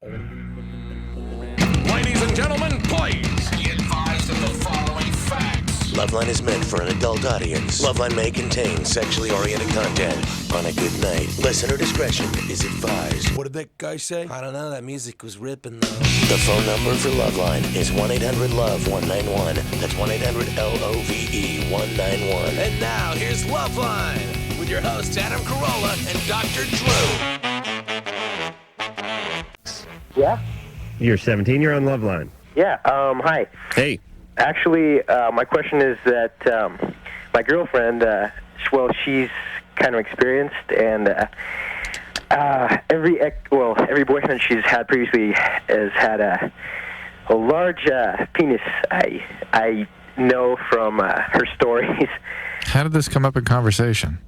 Ladies and gentlemen, please Be advised of the following facts. LoveLine is meant for an adult audience. LoveLine may contain sexually oriented content. On a good night, listener discretion is advised. What did that guy say? I don't know. That music was ripping, though. The phone number for LoveLine is 1-800-LOVE-191. That's 1-800-LOVE-191. And now, here's LoveLine with your hosts, Adam Carolla and Dr. Drew. Yeah? You're 17, you're on LoveLine. Yeah, hi. Hey. Actually, my question is that my girlfriend, she's kind of experienced, and every boyfriend she's had previously has had a large penis. I know from her stories. How did this come up in conversation?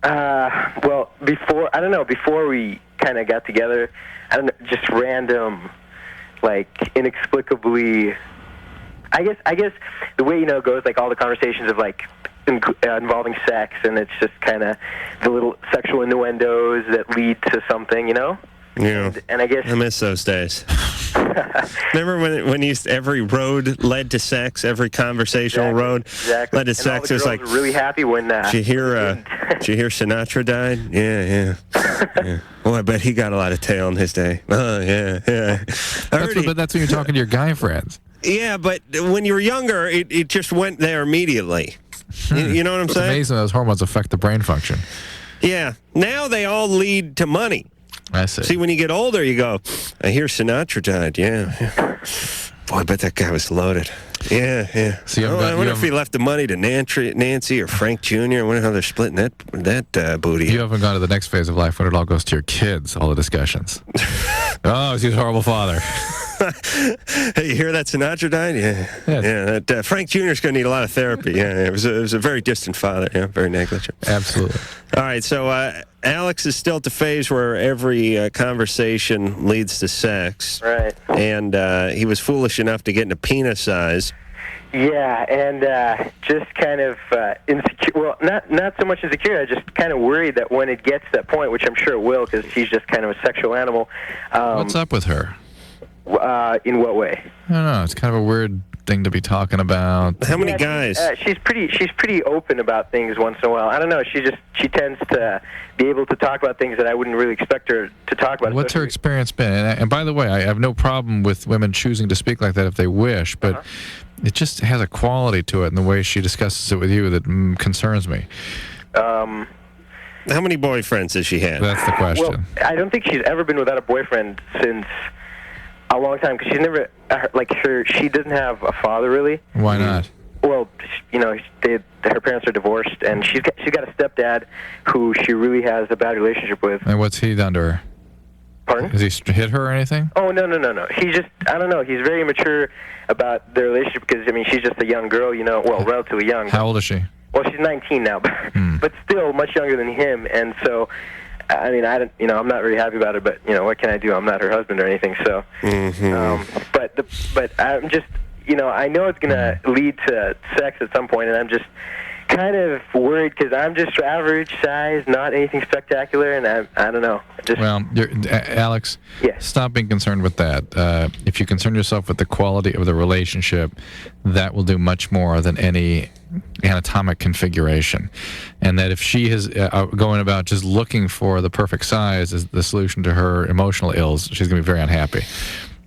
Before we kind of got together, just random, like, inexplicably, I guess the way, it goes, like, all the conversations of, like, involving sex, and it's just kind of the little sexual innuendos that lead to something, Yeah. And I guess... I miss those days. Remember when every road led to sex, every conversational road led to sex? It was like really happy when... Did you hear Sinatra died? Yeah. Well, I bet he got a lot of tail in his day. Oh, yeah. But that's when you're talking to your guy friends. Yeah, but when you were younger, it just went there immediately. You know what I'm saying? It's amazing those hormones affect the brain function. Yeah. Now they all lead to money. I see. See, when you get older, you go, I hear Sinatra died, yeah. Boy, I bet that guy was loaded. Yeah. See, I wonder if he left the money to Nancy or Frank Jr. I wonder how they're splitting that booty. You haven't gone to the next phase of life when it all goes to your kids, all the discussions. Oh, he's a horrible father. Hey, you hear that Sinatra died? Yeah. That Frank Jr. is going to need a lot of therapy. Yeah, it was a very distant father. Yeah, very negligent. Absolutely. All right, so Alex is still at the phase where every conversation leads to sex. Right. And he was foolish enough to get into penis size. Yeah, and just kind of insecure. Well, not so much insecure. I just kind of worried that when it gets to that point, which I'm sure it will, because she's just kind of a sexual animal. What's up with her? In what way? I don't know. It's kind of a weird thing to be talking about. How many guys? She's pretty open about things once in a while. I don't know. She tends to be able to talk about things that I wouldn't really expect her to talk about. What's her experience been? And by the way, I have no problem with women choosing to speak like that if they wish, but it just has a quality to it in the way she discusses it with you that concerns me. How many boyfriends has she had? That's the question. Well, I don't think she's ever been without a boyfriend since a long time, because she's never, she doesn't have a father, really. Why not? Well, her parents are divorced, and she's got a stepdad who she really has a bad relationship with. And what's he done to her? Pardon? Has he hit her or anything? Oh, no. He just, I don't know, he's very immature about their relationship, because, she's just a young girl, relatively young. How old is she? Well, she's 19 now, but still much younger than him, and so... I'm not very happy about it, but what can I do? I'm not her husband or anything. So, but I'm just, I know it's gonna lead to sex at some point, and I'm just kind of worried because I'm just average size, not anything spectacular, and I don't know. Alex, stop being concerned with that. If you concern yourself with the quality of the relationship, that will do much more than any anatomic configuration. And that if she is going about just looking for the perfect size as the solution to her emotional ills, she's going to be very unhappy.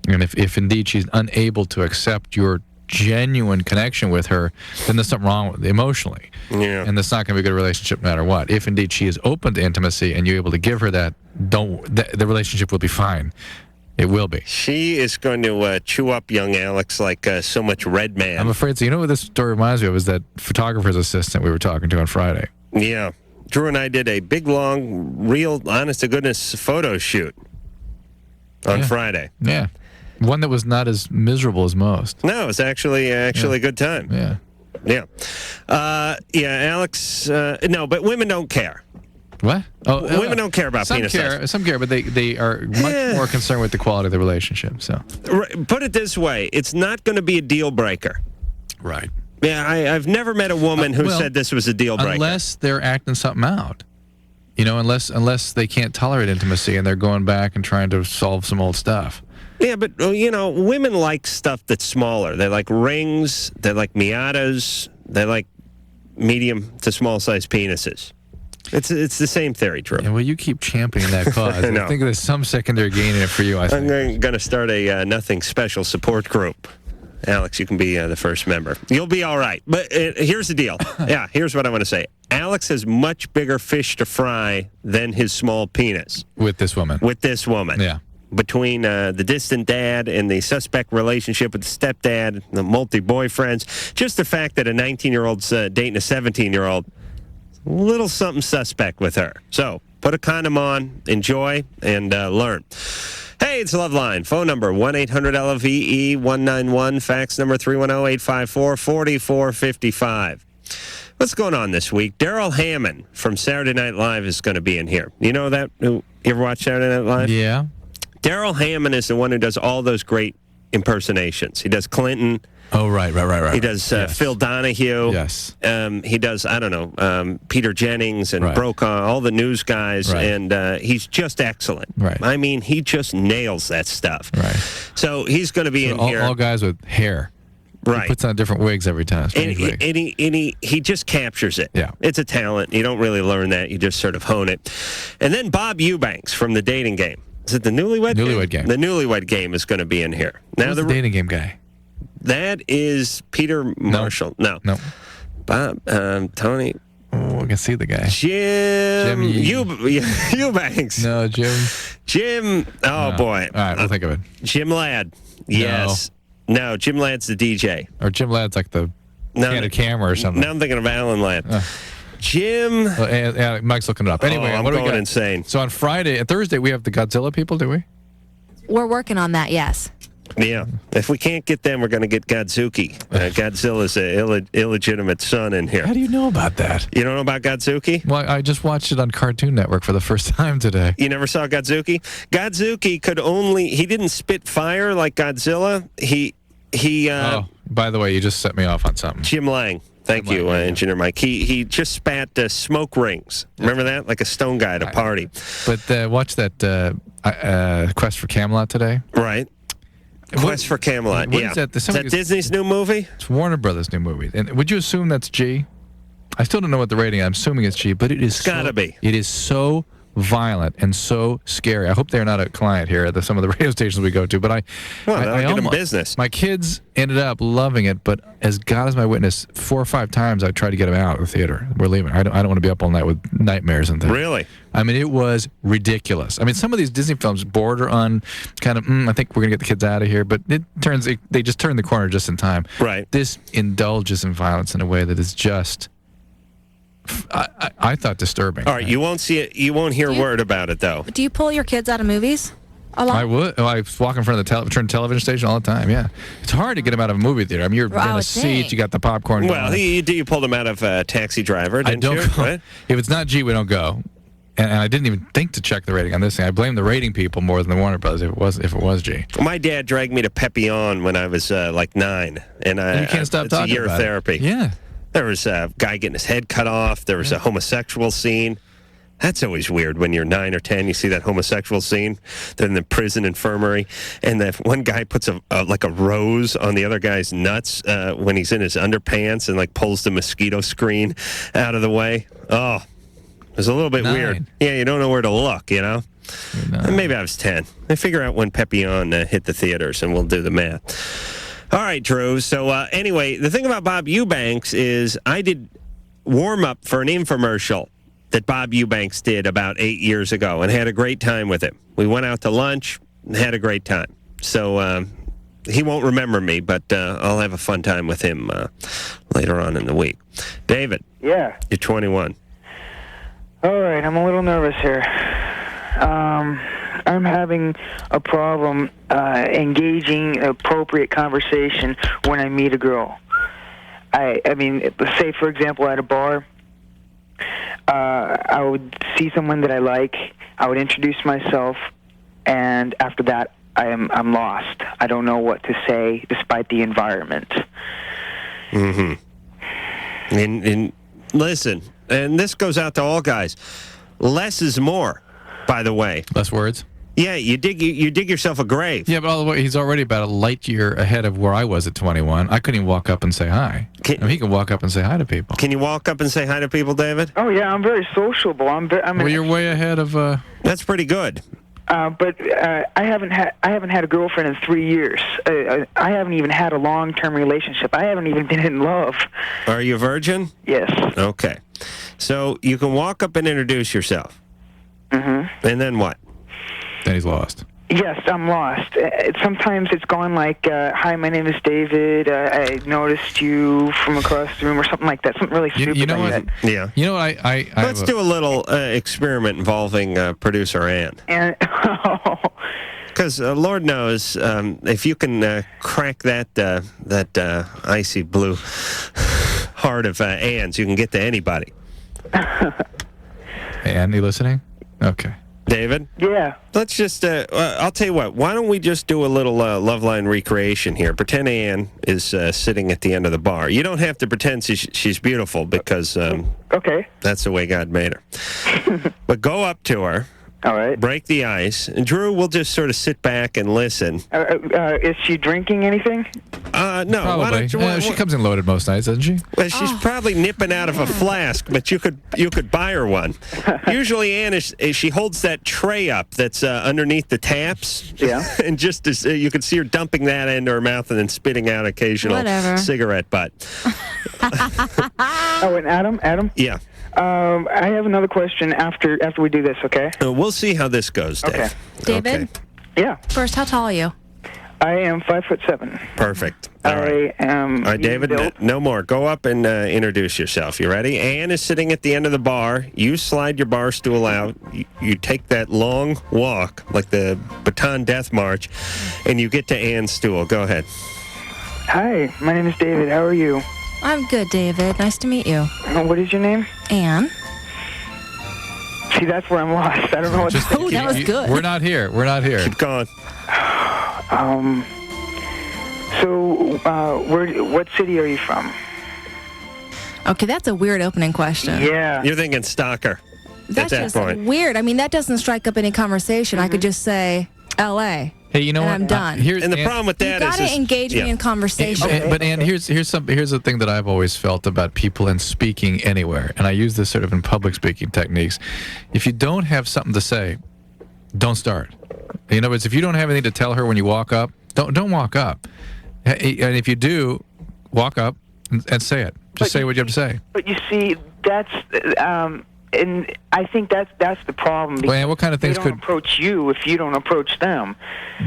And if indeed she's unable to accept your genuine connection with her, then there's something wrong with emotionally. Yeah. And that's not going to be a good relationship no matter what. If indeed she is open to intimacy and you're able to give her that, the relationship will be fine. It will be. She is going to chew up young Alex like so much Red Man. I'm afraid so. You know what this story reminds me of is that photographer's assistant we were talking to on Friday. Yeah. Drew and I did a big, long, real, honest-to-goodness photo shoot on Friday. Yeah. One that was not as miserable as most. No, it was actually a good time. Yeah. Alex, no, but women don't care. What? Oh, women don't care about penis size. Some care, but they are much more concerned with the quality of the relationship. So, put it this way: it's not going to be a deal breaker. Right. Yeah, I've never met a woman who said this was a deal breaker. Unless they're acting something out. Unless they can't tolerate intimacy and they're going back and trying to solve some old stuff. Yeah, but, women like stuff that's smaller. They like rings. They like Miatas. They like medium to small-sized penises. It's the same theory, Drew. Yeah, well, you keep championing that cause. I think there's some secondary gain in it for you, I think. I'm going to start a nothing special support group. Alex, you can be the first member. You'll be all right. But here's the deal. Yeah, here's what I want to say. Alex has much bigger fish to fry than his small penis. With this woman. Yeah. Between the distant dad and the suspect relationship with the stepdad, the multi-boyfriends, just the fact that a 19-year-old's dating a 17-year-old, a little something suspect with her. So put a condom on, enjoy, and learn. Hey, it's LoveLine. Phone number 1-800-LOVE-191. Fax number 310-854-4455. What's going on this week? Daryl Hammond from Saturday Night Live is going to be in here. You know that? You ever watch Saturday Night Live? Yeah. Daryl Hammond is the one who does all those great impersonations. He does Clinton. Oh, right. He does Phil Donahue. Yes. He does, Peter Jennings and Brokaw, all the news guys, and he's just excellent. Right. I mean, he just nails that stuff. Right. So he's going to be in here. All guys with hair. Right. He puts on different wigs every time. And he just captures it. Yeah. It's a talent. You don't really learn that. You just sort of hone it. And then Bob Eubanks from The Dating Game. Is it the Newlywed Game? The Newlywed Game is going to be in here. Now the Dating Game guy? That is Peter Marshall. No. Bob, Tony. Oh, I can see the guy. Jim Eubanks. No, Jim. Oh, boy. All right, we'll think of it. Jim Ladd. Yes. No, Jim Ladd's the DJ. Or Jim Ladd's like the candid camera or something. Now I'm thinking of Alan Ladd. Jim. Mike's looking it up. Anyway, I'm going insane. So on Thursday, we have the Godzilla people, do we? We're working on that, yes. Yeah. If we can't get them, we're going to get Godzuki. Godzilla's an illegitimate son in here. How do you know about that? You don't know about Godzuki? Well, I just watched it on Cartoon Network for the first time today. You never saw Godzuki? Godzuki he didn't spit fire like Godzilla. By the way, you just set me off on something. Jim Lang. Thank you, Engineer Mike. He just spat smoke rings. Remember that? Like a stone guy at a party. But watch that Quest for Camelot today. Right. Quest for Camelot, What is that? Is that Disney's new movie? It's Warner Brothers' new movie. And would you assume that's G? I still don't know what the rating is. I'm assuming it's G, but it's gotta be. It is so violent and so scary. I hope they're not a client here at some of the radio stations we go to, but I get them business. My kids ended up loving it, but as God is my witness, 4 or 5 times I tried to get them out of the theater. We're leaving. I don't want to be up all night with nightmares and things. Really? I mean, it was ridiculous. I mean, some of these Disney films border on kind of, I think we're going to get the kids out of here, but they just turn the corner just in time. Right. This indulges in violence in a way that is just, I thought, disturbing. All right, you won't see it. You won't hear a word about it, though. Do you pull your kids out of movies a lot? I would. I walk in front of the television station all the time, yeah. It's hard to get them out of a movie theater. I mean, you're in a seat, you got the popcorn. Well, you pulled them out of Taxi Driver, didn't you? Right? If it's not G, we don't go. And I didn't even think to check the rating on this thing. I blame the rating people more than the Warner Brothers if it was G. My dad dragged me to Papillon when I was like 9, and you can't stop it's talking a year about of therapy. It. Yeah. There was a guy getting his head cut off. There was a homosexual scene. That's always weird when you're 9 or 10. You see that homosexual scene. They're in the prison infirmary, and that one guy puts a rose on the other guy's nuts when he's in his underpants and like pulls the mosquito screen out of the way. Oh, it was a little bit 9. weird. Yeah, you don't know where to look, you know. Maybe I was 10. I figure out when Papillon hit the theaters, and we'll do the math. All right, Drew. So anyway, the thing about Bob Eubanks is I did warm-up for an infomercial that Bob Eubanks did about 8 years ago and had a great time with him. We went out to lunch and had a great time. So he won't remember me, but I'll have a fun time with him later on in the week. David. Yeah. You're 21. All right, I'm a little nervous here. I'm having a problem engaging appropriate conversation when I meet a girl. I mean, say, for example, at a bar, I would see someone that I like, I would introduce myself, and after that, I'm lost. I don't know what to say despite the environment. Mm-hmm. And listen, and this goes out to all guys, less is more, by the way. Less words? Yeah, you dig yourself a grave. Yeah, but all the way, he's already about a light year ahead of where I was at 21. I couldn't even walk up and say hi. He can walk up and say hi to people. Can you walk up and say hi to people, David? Oh yeah, I'm very sociable. Well, you're way ahead of. That's pretty good. But I haven't had a girlfriend in 3 years. I haven't even had a long-term relationship. I haven't even been in love. Are you a virgin? Yes. Okay. So you can walk up and introduce yourself. Mm-hmm. And then what? Then he's lost. Yes, I'm lost. Sometimes it's gone like, hi, my name is David. I noticed you from across the room or something like that. Something really stupid you know like what? that. Yeah. You know what? Let's do a little experiment involving producer Ann. And Because Lord knows, if you can crack that icy blue heart of Ann's, you can get to anybody. Ann, you listening? Okay. David? Yeah. Let's just, I'll tell you what, why don't we just do a little LoveLine recreation here? Pretend Ann is sitting at the end of the bar. You don't have to pretend she's beautiful because Okay. that's the way God made her. But go up to her. All right. Break the ice. And Drew will just sort of sit back and listen. Is she drinking anything? No. Probably. Why don't you, She comes in loaded most nights, doesn't she? Well, she's probably nipping out of a flask, but you could buy her one. Usually, Ann, she holds that tray up that's underneath the taps. Yeah. And just as, you can see her dumping that into her mouth and then spitting out occasional cigarette butt. Oh, and Adam? Yeah. I have another question after we do this, okay? We'll see how this goes, Dave. Okay. David? Okay. Yeah. First, how tall are you? I am 5'7". Perfect. All right. I am. All right, David, no more. Go up and introduce yourself. You ready? Ann is sitting at the end of the bar. You slide your bar stool out. You take that long walk, like the Baton Death March, and you get to Ann's stool. Go ahead. Hi, my name is David. How are you? I'm good, David. Nice to meet you. What is your name? Ann. See, that's where I'm lost. I don't know what to say. Oh, that was good. We're not here. We're not here. Keep going. What city are you from? Okay, that's a weird opening question. Yeah. You're thinking stalker That's at that just point. weird. I mean, that doesn't strike up any conversation. I could just say L.A. Hey, you know and what? I'm done. And the problem with You that gotta is engage me in conversation. But Ann, here's the thing that I've always felt about people in speaking anywhere, and I use this sort of in public speaking techniques. If you don't have something to say, don't start. In other words, if you don't have anything to tell her when you walk up, don't walk up. And if you do, walk up and say it. Just say what you have to say. But you see, that's and I think that's the problem. Well, Ann, what kind of things they don't approach you if you don't approach them?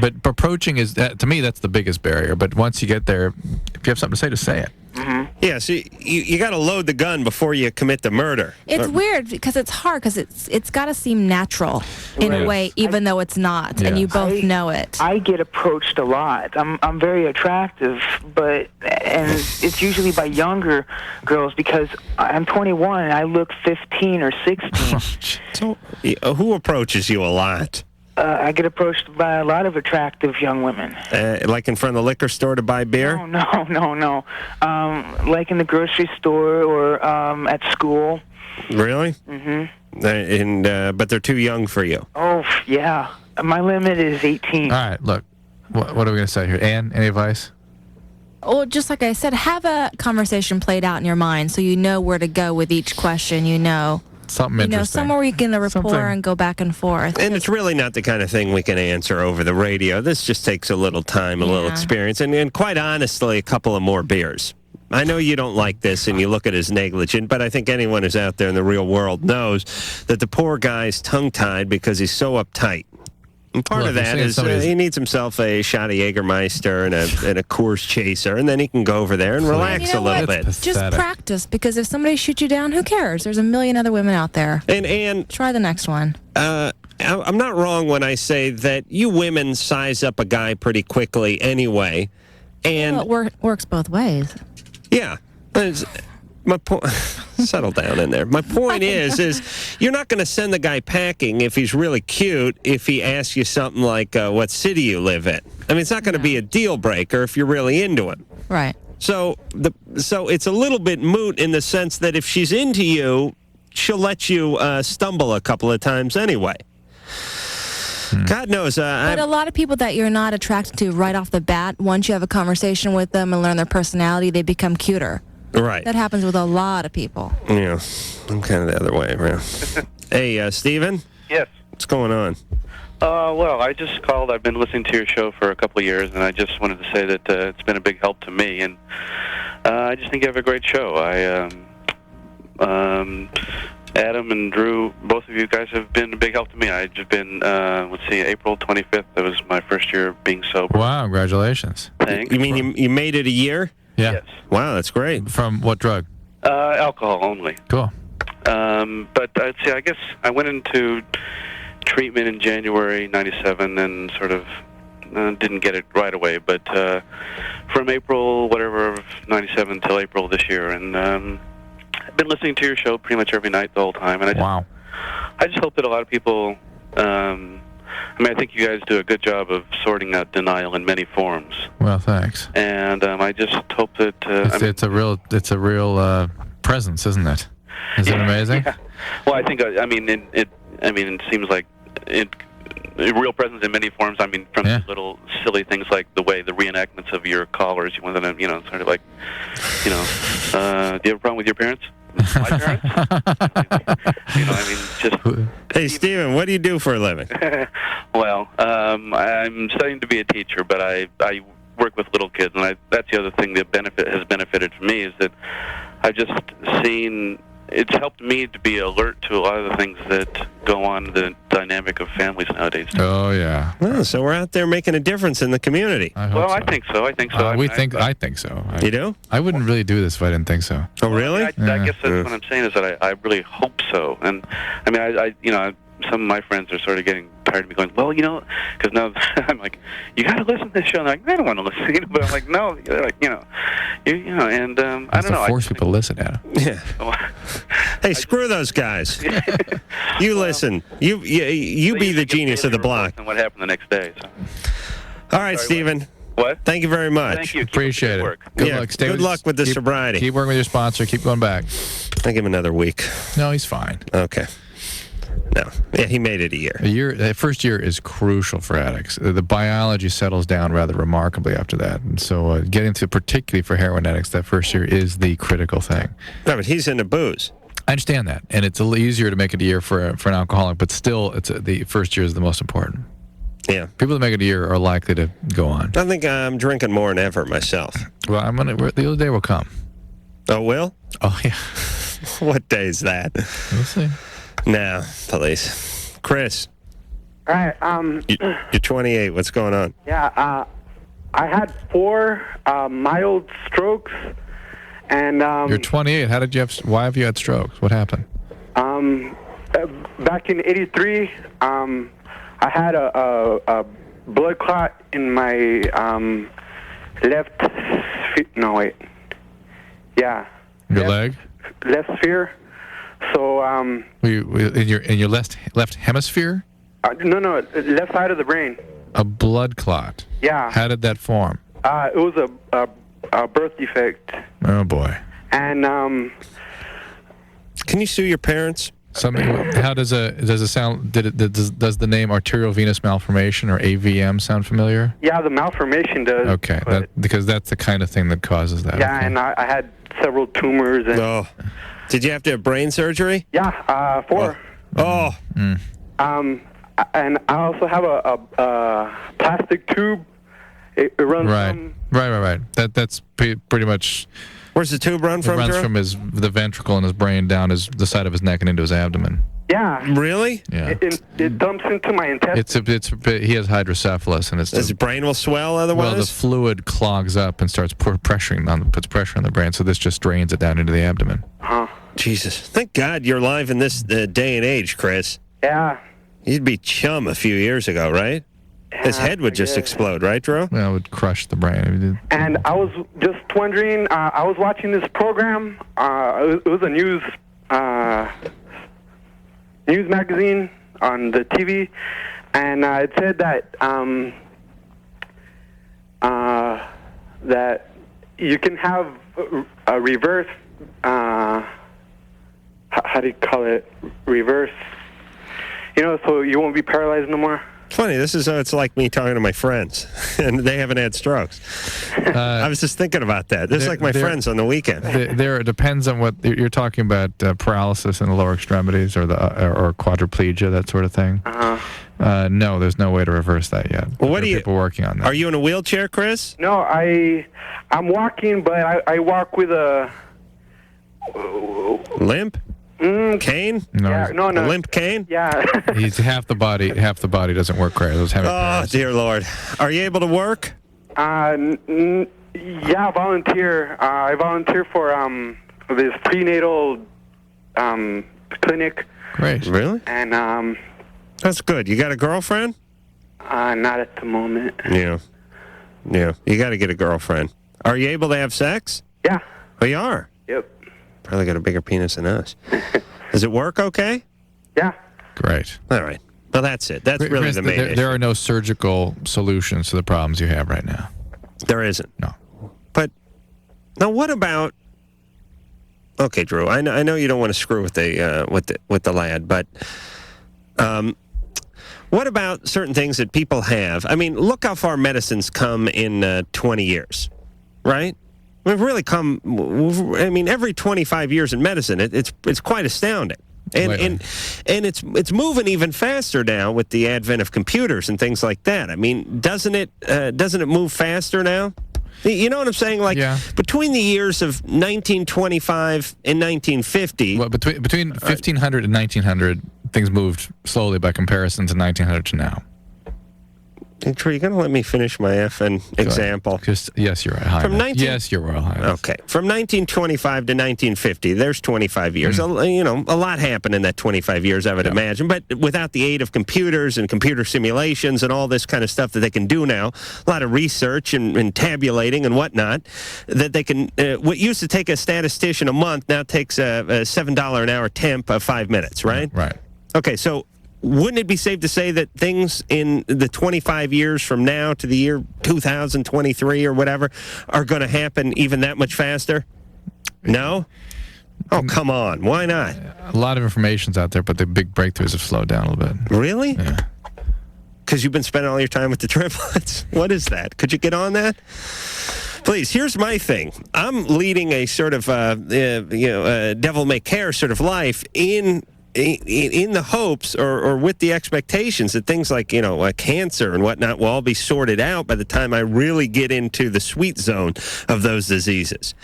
But approaching is to me that's the biggest barrier. But once you get there, if you have something to say, just say it. Mm-hmm. Yeah, so you got to load the gun before you commit the murder. It's weird because it's hard because it's got to seem natural in a way, even though it's not, and you both know it. I get approached a lot. I'm very attractive, and it's usually by younger girls because I'm 21 and I look 15 or 16. So, who approaches you a lot? I get approached by a lot of attractive young women. Like in front of the liquor store to buy beer? No. Like in the grocery store or at school. Really? Mm-hmm. But they're too young for you. Oh, yeah. My limit is 18. All right, look. What are we going to say here? Ann, any advice? Well, just like I said, have a conversation played out in your mind so you know where to go with each question. Something interesting. Somewhere where you can rapport and go back and forth. And it's really not the kind of thing we can answer over the radio. This just takes a little time, a little experience, and quite honestly, a couple of more beers. I know you don't like this and you look at it as negligent, but I think anyone who's out there in the real world knows that the poor guy's tongue-tied because he's so uptight. And part of that is he needs himself a shot of Jägermeister and a Coors Chaser, and then he can go over there and relax a little bit. Just practice, because if somebody shoots you down, who cares? There's a million other women out there. And try the next one. I'm not wrong when I say that you women size up a guy pretty quickly anyway. And it works both ways. Yeah. My point. Settle down in there. My point is you're not going to send the guy packing if he's really cute if he asks you something like what city you live in. I mean, it's not going to be a deal breaker if you're really into him. Right. So it's a little bit moot in the sense that if she's into you, she'll let you stumble a couple of times anyway. God knows. But a lot of people that you're not attracted to right off the bat, once you have a conversation with them and learn their personality, they become cuter. Right. That happens with a lot of people. Yeah, I'm kind of the other way around. Hey, Steven? Yes. What's going on? Well, I just called. I've been listening to your show for a couple of years, and I just wanted to say that it's been a big help to me. And I just think you have a great show. Adam and Drew, both of you guys have been a big help to me. I've just been, April 25th. That was my first year being sober. Wow, congratulations. Thanks. You mean you made it a year? Yeah. Yes. Wow, that's great. From what drug? Alcohol only. Cool. But I guess I went into treatment in January '97 and sort of didn't get it right away. But from April, whatever, of '97 till April this year, and I've been listening to your show pretty much every night the whole time. And I just hope that a lot of people. I think you guys do a good job of sorting out denial in many forms. Well, thanks. And I just hope that it's a real presence, isn't it? Is it amazing? Yeah. Well, I think it seems like a real presence in many forms. I mean, from little silly things like the reenactments of your callers. You want to, sort of like, do you have a problem with your parents? My parents? Just... Hey, Steven, what do you do for a living? Well, I'm studying to be a teacher, but I work with little kids, and that's the other thing that has benefited for me is that I've just seen... It's helped me to be alert to a lot of the things that go on in the dynamic of families nowadays. Oh, yeah. Oh, so we're out there making a difference in the community. I think so. I think so. I think so. You do? I wouldn't really do this if I didn't think so. Oh, really? I guess that's what I'm saying is that I really hope so. And I some of my friends are sort of getting tired of me going, well, because now I'm like, you got to listen to this show. And they're like, I don't want to listen, but I'm like, no, they're like, and I don't know. Force people to listen, Adam. Yeah. Hey, screw those guys. You listen. You be the genius of the block. And what happened the next day? So. All right, Steven. What? Thank you very much. Thank you. Appreciate it. Good luck. Good luck with the sobriety. Keep working with your sponsor. Keep going back. I'll give him another week. No, he's fine. Okay. No. Yeah, he made it a year. The first year is crucial for addicts. The biology settles down rather remarkably after that. And so getting to, particularly for heroin addicts, that first year is the critical thing. No, but he's into booze. I understand that. And it's a little easier to make it a year for an alcoholic, but still, the first year is the most important. Yeah. People that make it a year are likely to go on. I think I'm drinking more than ever myself. Well, the other day will come. Oh, will? Oh, yeah. What day is that? We'll see. No, police. Chris. All right. You're 28. What's going on? Yeah. I had 4 mild strokes, and you're 28. Why have you had strokes? What happened? Back in '83, I had a blood clot in my left. Yeah. Your leg? Left sphere. So in your left hemisphere? No, left side of the brain. A blood clot. Yeah. How did that form? It was a birth defect. Oh boy. And can you sue your parents? How does it sound? Does the name arterial venous malformation or AVM sound familiar? Yeah, the malformation does. Okay, because that's the kind of thing that causes that. Yeah, okay. and I had several tumors. And did you have to have brain surgery? Yeah, 4. Oh. And I also have a plastic tube. It runs from... Right. That's pretty much... Where's the tube run from, It runs Drew? from the ventricle in his brain down the side of his neck and into his abdomen. Yeah. Really? Yeah. It dumps into my intestines. He has hydrocephalus, and his brain will swell otherwise? Well, the fluid clogs up and starts puts pressure on the brain, so this just drains it down into the abdomen. Jesus. Thank God you're alive in this day and age, Chris. Yeah. You'd be chum a few years ago, right? His head would just explode, right, Drew? Well, it would crush the brain. And I was just wondering, I was watching this program. It was a news magazine on the TV, and it said that that you can have a reverse. How do you call it? Reverse. So you won't be paralyzed no more. It's funny. This is it's like me talking to my friends, and they haven't had strokes. I was just thinking about that. This is like my friends on the weekend. It depends on what you're talking about. Paralysis in the lower extremities, or or quadriplegia, that sort of thing. No, there's no way to reverse that yet. Well, what are you people working on that? Are you in a wheelchair, Chris? No, I'm walking, but I walk with a limp. Cane? No, yeah, no. A limp cane? Yeah. He's half the body doesn't work right. Those oh, dear Lord. Are you able to work? Yeah, volunteer. I volunteer for this prenatal clinic. Great. Really? And that's good. You got a girlfriend? Not at the moment. Yeah. You got to get a girlfriend. Are you able to have sex? Yeah. Oh, you are? Yep. Probably got a bigger penis than us. Does it work okay? Yeah. Great. All right. Well, that's it. That's really Chris, the main issue. There are no surgical solutions to the problems you have right now. There isn't. No. But now, what about? Okay, Drew. I know you don't want to screw with the lad, but what about certain things that people have? I mean, look how far medicine's come in 20 years, right? We've really come. I mean, every 25 years in medicine, it's quite astounding, and it's moving even faster now with the advent of computers and things like that. I mean, doesn't it move faster now? You know what I'm saying? Like between the years of 1925 and 1950. Well, between 1500 and 1900, things moved slowly by comparison to 1900 to now. Drew, you going to let me finish my effing example? Yes, Your Royal Highness. Yes, Your Royal Highness. Okay. From 1925 to 1950, there's 25 years. A lot happened in that 25 years, I would imagine. But without the aid of computers and computer simulations and all this kind of stuff that they can do now, a lot of research and tabulating and whatnot, that they can, what used to take a statistician a month now takes a $7 an hour temp of 5 minutes, right? Right. Okay, so wouldn't it be safe to say that things in the 25 years from now to the year 2023 or whatever are going to happen even that much faster? No? Oh, come on. Why not? A lot of information's out there, but the big breakthroughs have slowed down a little bit. Really? Yeah. Because you've been spending all your time with the triplets? What is that? Could you get on that? Please, here's my thing. I'm leading a sort of, devil may care sort of life in the hopes or with the expectations that things like, cancer and whatnot will all be sorted out by the time I really get into the sweet zone of those diseases.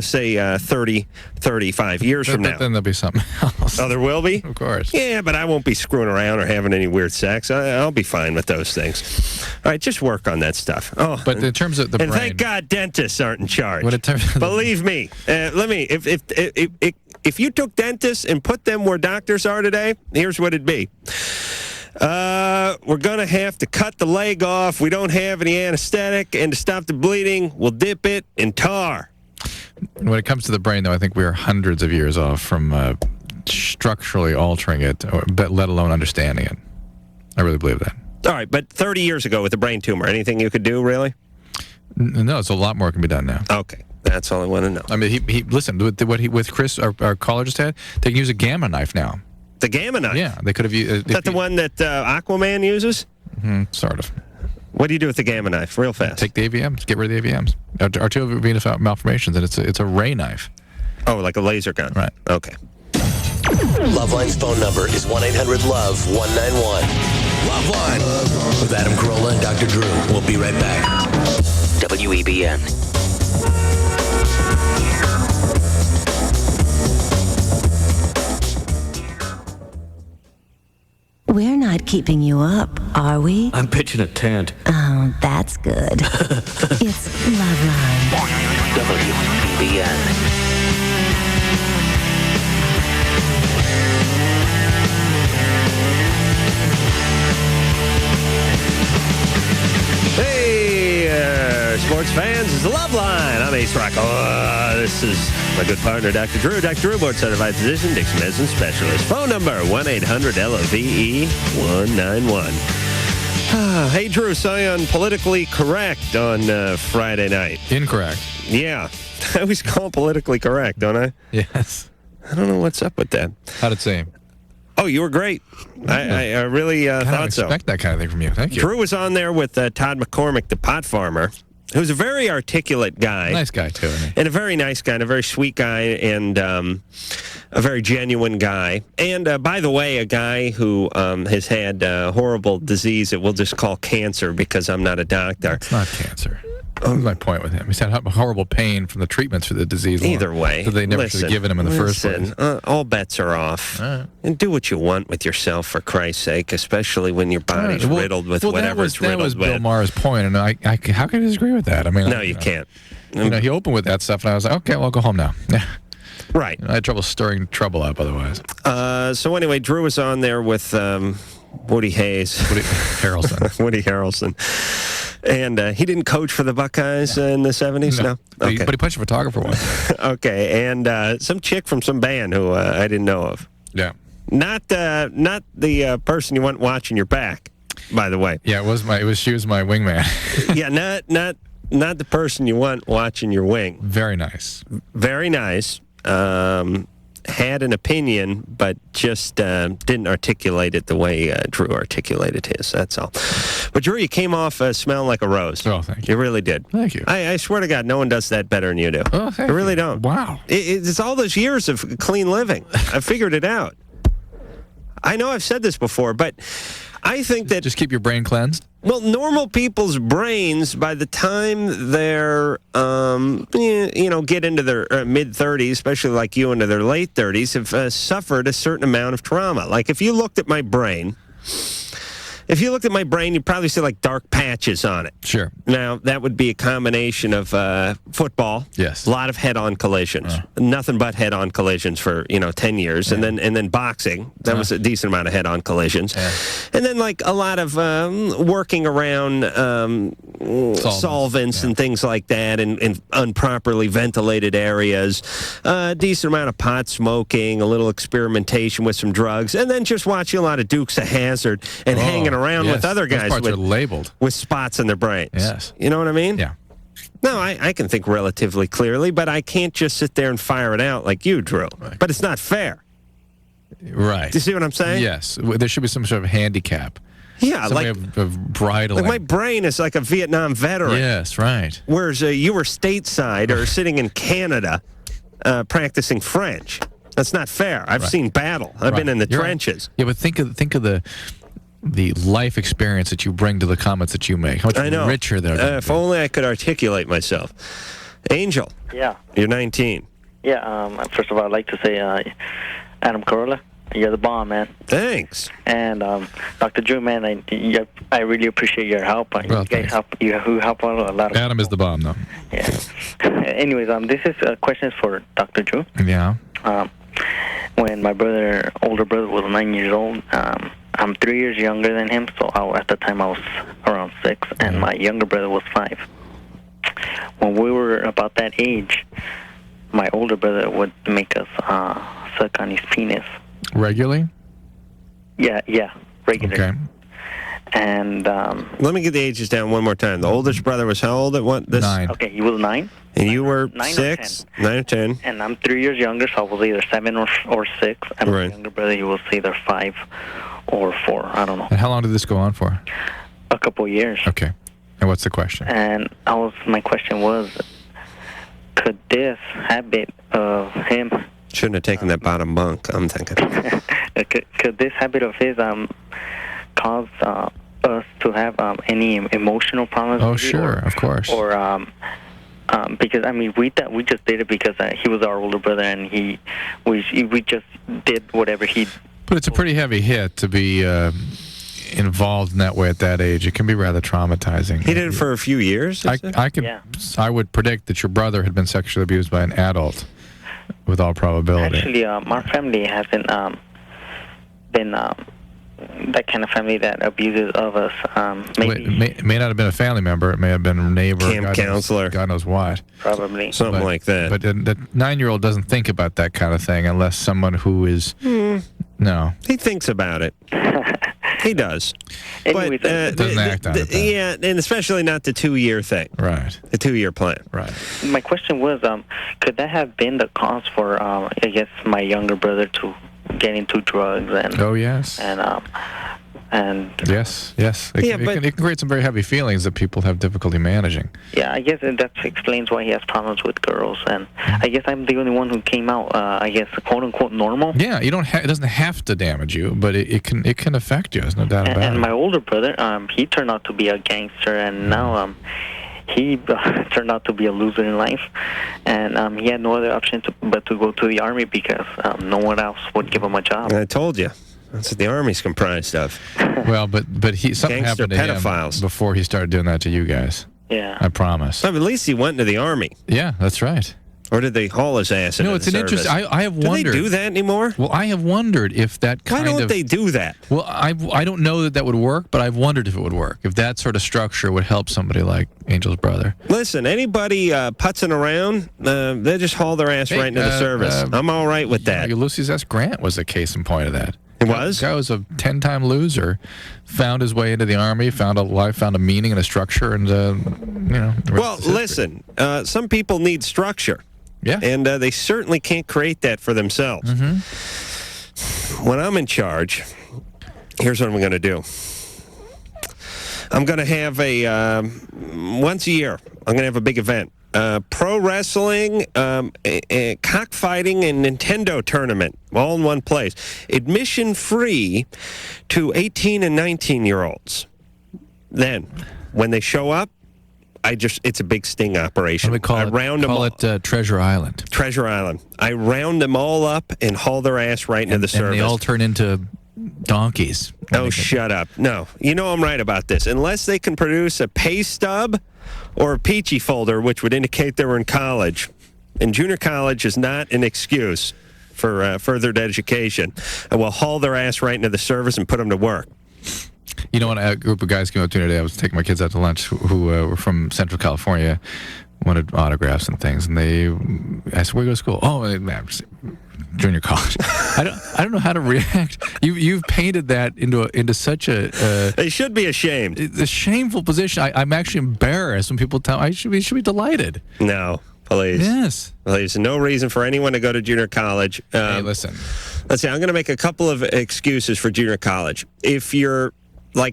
Say 30, 35 years from now. Then there'll be something else. Oh, there will be? Of course. Yeah, but I won't be screwing around or having any weird sex. I'll be fine with those things. All right, just work on that stuff. Oh, but in terms of the brain. And thank God dentists aren't in charge. Believe me. If you took dentists and put them where doctors are today, here's what it'd be. We're going to have to cut the leg off. We don't have any anesthetic. And to stop the bleeding, we'll dip it in tar. When it comes to the brain, though, I think we are hundreds of years off from structurally altering it, let alone understanding it. I really believe that. All right, but 30 years ago with a brain tumor, anything you could do, really? No, it's a lot more can be done now. Okay. That's all I want to know. I mean, he listen, with Chris, our caller just had, they can use a gamma knife now. The gamma knife? Yeah, they could have used... Is that the one that Aquaman uses? Sort of. What do you do with the gamma knife, real fast? Take the AVMs, get rid of the AVMs. Arterial venous malformations, and it's a ray knife. Oh, like a laser gun? Right. Okay. LoveLine's phone number is 1-800-LOVE-191. LoveLine with Adam Carolla and Dr. Drew. We'll be right back. WEBN. We're not keeping you up, are we? I'm pitching a tent. Oh, that's good. It's LoveLine. WEBN. Hey, sports fans, it's the LoveLine. I'm Ace Rock. This is my good partner, Dr. Drew. Dr. Drew, board-certified physician, Dixon medicine specialist. Phone number, 1-800-LOVE-191. Hey, Drew, saw you on Politically Correct on Friday night. Incorrect. Yeah. I always call politically correct, don't I? Yes. I don't know what's up with that. How'd it seem? Oh, you were great. I really thought so. I expect that kind of thing from you. Thank you. Drew was on there with Todd McCormick, the pot farmer, who's a very articulate guy. Nice guy, too. Isn't he? And a very nice guy, and a very sweet guy, and a very genuine guy. And, by the way, a guy who has had horrible disease that we'll just call cancer because I'm not a doctor. It's not cancer. That's my point with him. He's had horrible pain from the treatments for the disease. Either way. So they never should have given him in the first place. All bets are off. Right. And do what you want with yourself, for Christ's sake, especially when your body's riddled with whatever it's riddled with. That was Bill Maher's point, and I how can I disagree with that? I mean, no, you can't. He opened with that stuff, and I was like, okay, well, I'll go home now. Right. I had trouble stirring trouble up otherwise. So anyway, Drew was on there with Woody Hayes. Woody Harrelson. Woody Harrelson. And he didn't coach for the Buckeyes in the 70s? No. Okay. But he punched a photographer once. Okay. And some chick from some band who I didn't know of. Yeah. Not the person you want watching your back, by the way. Yeah, she was my wingman. Yeah, not the person you want watching your wing. Very nice. Very nice. Had an opinion, but just didn't articulate it the way Drew articulated his. That's all. But Drew, you came off smelling like a rose. Oh, thank you. You really did. Thank you. I swear to God, no one does that better than you do. Oh, thank I really you. don't. Wow. It's all those years of clean living. I figured it out. I know I've said this before, but I think that... Just keep your brain cleansed? Well, normal people's brains, by the time they're, get into their mid-30s, especially like you into their late 30s, have suffered a certain amount of trauma. Like, if you looked at my brain... you'd probably see like dark patches on it. Sure. Now, that would be a combination of football. Yes. A lot of head-on collisions. Nothing but head-on collisions for, 10 years. Yeah. And then boxing. That was a decent amount of head-on collisions. Yeah. And then like a lot of working around solvents and things like that in improperly ventilated areas. A decent amount of pot smoking, a little experimentation with some drugs, and then just watching a lot of Dukes of Hazzard and hanging around with other guys are labeled with spots in their brains. Yes. You know what I mean? Yeah. No, I can think relatively clearly, but I can't just sit there and fire it out like you, Drew. Right. But it's not fair. Right. Do you see what I'm saying? Yes. There should be some sort of handicap. Yeah, some like way of bridling. Like my brain is like a Vietnam veteran. Yes, right. Whereas you were stateside or sitting in Canada practicing French. That's not fair. I've seen battle. I've been in the trenches. Right. Yeah, but think of the life experience that you bring to the comments that you make. How much richer they're if only I could articulate myself. Angel. Yeah. You're 19. Yeah. First of all, I'd like to say, Adam Carolla, you're the bomb, man. Thanks. And Dr. Drew, man, I really appreciate your help. Well, you guys help out a lot of Adam is the bomb, though. Yeah. Anyways, this is a question for Dr. Drew. Yeah. When my older brother was 9 years old, I'm 3 years younger than him, so at the time I was around 6, and my younger brother was 5. When we were about that age, my older brother would make us suck on his penis. Regularly? Yeah, regularly. Okay. And let me get the ages down one more time. The oldest brother was how old at what? 9. Okay, he was 9. And you were 9 6? or 10. 9 or 10. And I'm 3 years younger, so I was either 7 or 6. And my younger brother, he was either 5 or 4. I don't know. And how long did this go on for? A couple years. Okay. And what's the question? And my question was, could this habit of him... Shouldn't have taken that bottom bunk, I'm thinking. could this habit of his cause us to have any emotional problems? Oh, sure, of course. Or because we just did it because he was our older brother, and we just did whatever he. But it's a pretty heavy hit to be involved in that way at that age. It can be rather traumatizing. He did it for a few years. I would predict that your brother had been sexually abused by an adult, with all probability. Actually, our family hasn't been that kind of family that abuses of us. Maybe it may not have been a family member. It may have been a neighbor, camp counselor, God knows what. Probably something like that. But the 9-year-old doesn't think about that kind of thing unless someone who is no. He thinks about it. He does. Anyways, but doesn't act on it. Yeah, and especially not the 2-year thing. Right. The 2-year plan. Right. My question was, could that have been the cause for, I guess, my younger brother to get into drugs and yes. And yes. It can create some very heavy feelings that people have difficulty managing. Yeah, I guess that explains why he has problems with girls. And I guess I'm the only one who came out, I guess, quote unquote normal. Yeah, you don't. It doesn't have to damage you, but it can affect you. There's no doubt about it. And my older brother, he turned out to be a gangster, and now he turned out to be a loser in life, and he had no other option but to go to the army because no one else would give him a job. I told you. That's what the Army's comprised of. Well, but something Gangster happened to pedophiles. him before he started doing that to you guys. Yeah. I promise. But at least he went into the Army. Yeah, that's right. Or did they haul his ass into the it's an service? interesting. I have wondered. Do they do that anymore? Well, I have wondered if that kind of. Why don't they do that? Well, I don't know that would work, but I've wondered if it would work. If that sort of structure would help somebody like Angel's brother. Listen, anybody putzing around, they just haul their ass right into the service. I'm all right with that. Ulysses S. Grant was a case in point of that. It was? The guy was a 10-time loser, found his way into the Army, found a life, found a meaning and a structure, and, Well, listen, some people need structure. Yeah. And they certainly can't create that for themselves. Mm-hmm. When I'm in charge, here's what I'm going to do. I'm going to have once a year, I'm going to have a big event. Pro wrestling, a cockfighting, and Nintendo tournament, all in one place. Admission free to 18 and 19-year-olds. Then, when they show up, it's a big sting operation. We call it Treasure Island. Treasure Island. I round them all up and haul their ass right into the service. And they all turn into donkeys. Oh, shut up. No. You know I'm right about this. Unless they can produce a pay stub or a peachy folder, which would indicate they were in college. And junior college is not an excuse for further education. I will haul their ass right into the service and put them to work. You know what? A group of guys came up to me today. I was taking my kids out to lunch who were from Central California, wanted autographs and things, and I said, "Where do you go to school?" "Oh, junior college." I don't know how to react. You've painted that into such a. They should be ashamed. The shameful position. I'm actually embarrassed when people tell me I should be delighted. No, please. Yes. There's no reason for anyone to go to junior college. Hey, listen. Let's see. I'm going to make a couple of excuses for junior college. If you're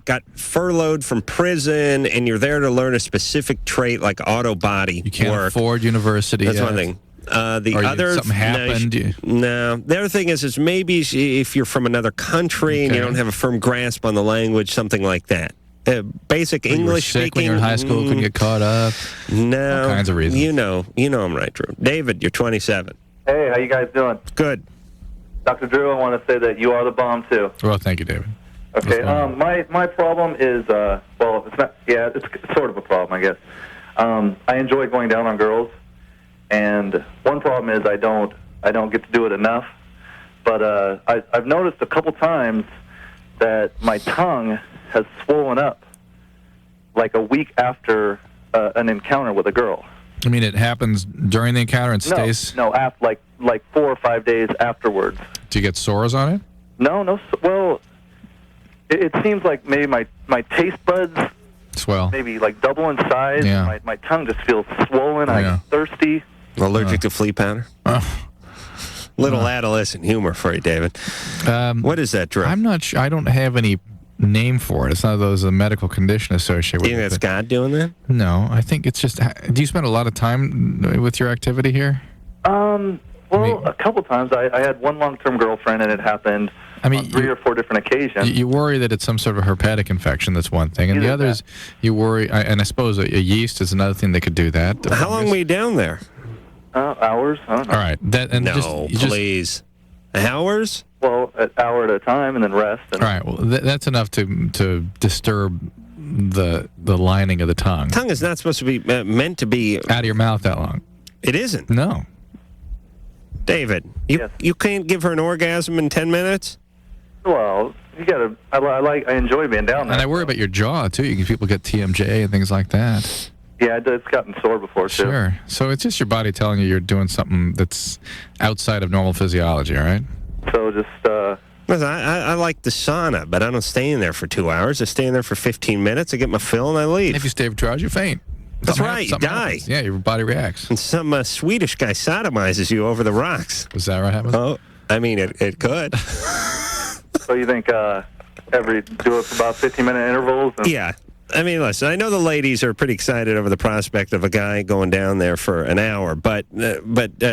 got furloughed from prison and you're there to learn a specific trait like auto body you can't work, afford university. That's yet. one thing. The other something happened. No. The other thing is maybe if you're from another country and you don't have a firm grasp on the language, something like that. Basic English sick speaking. When you're in high school, couldn't get caught up. No, all kinds of reasons. You know I'm right, Drew. David, you're 27. Hey, how you guys doing? Good. Dr. Drew, I want to say that you are the bomb too. Well, thank you, David. Okay, my problem is, it's not, it's sort of a problem, I guess. I enjoy going down on girls, and one problem is I don't get to do it enough, but I've noticed a couple times that my tongue has swollen up like a week after an encounter with a girl. I mean, it happens during the encounter and stays? No, after, like 4 or 5 days afterwards. Do you get sores on it? No, well... It seems like maybe my taste buds swell, maybe like double in size. Yeah. My tongue just feels swollen. I get thirsty. Allergic to flea powder? Little adolescent humor for you, David. What is that, Drew? I'm not sure. I don't have any name for it. It's not those a medical condition associated with it. You think that's God doing that? No, I think it's just. Do you spend a lot of time with your activity here? Well, a couple times. I had one long-term girlfriend, and it happened on 3 or 4 different occasions. You worry that it's some sort of herpetic infection. That's one thing, and the other is you worry. And I suppose a yeast is another thing that could do that. How long were you down there? Hours. I don't know. All right. Please. Hours? Well, an hour at a time, and then rest. All right. Well, that's enough to disturb the lining of the tongue. Tongue is not supposed to be meant to be out of your mouth that long. It isn't. No. David, you can't give her an orgasm in 10 minutes? Well, you gotta. I enjoy being down there. And I worry about your jaw too. People get TMJ and things like that. Yeah, it's gotten sore before too. Sure. So it's just your body telling you you're doing something that's outside of normal physiology. All right. So just. Listen, I like the sauna, but I don't stay in there for 2 hours. I stay in there for 15 minutes. I get my fill and I leave. If you stay for 2 hours, you faint. That's right, you die. Happens. Yeah, your body reacts. And some Swedish guy sodomizes you over the rocks. Was that what happened? Oh, I mean, it could. So you think do it for about 15-minute intervals? Yeah. I mean, listen, I know the ladies are pretty excited over the prospect of a guy going down there for an hour, but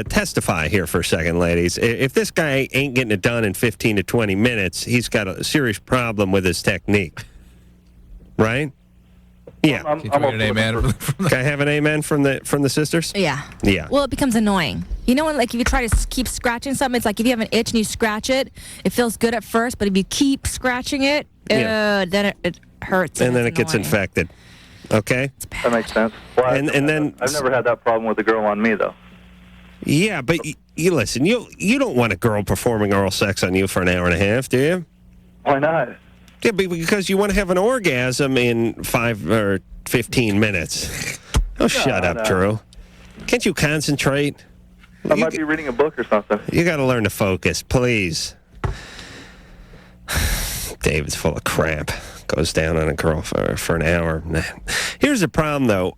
testify here for a second, ladies. If this guy ain't getting it done in 15 to 20 minutes, he's got a serious problem with his technique. Right? Yeah. Can I get an amen? Can I have an amen from the sisters? Yeah. Yeah. Well, it becomes annoying. You know when, like, if you try to keep scratching something, it's like if you have an itch and you scratch it, it feels good at first, but if you keep scratching it, then it hurts. And then it gets infected. Okay? That makes sense. Well, and then I've never had that problem with a girl on me, though. Yeah, but you listen, you don't want a girl performing oral sex on you for an hour and a half, do you? Why not? Yeah, because you want to have an orgasm in 5 or 15 minutes. Oh, shut up, Drew. Can't you concentrate? I might be reading a book or something. You got to learn to focus, please. David's full of crap. Goes down on a girl for an hour. Here's the problem, though.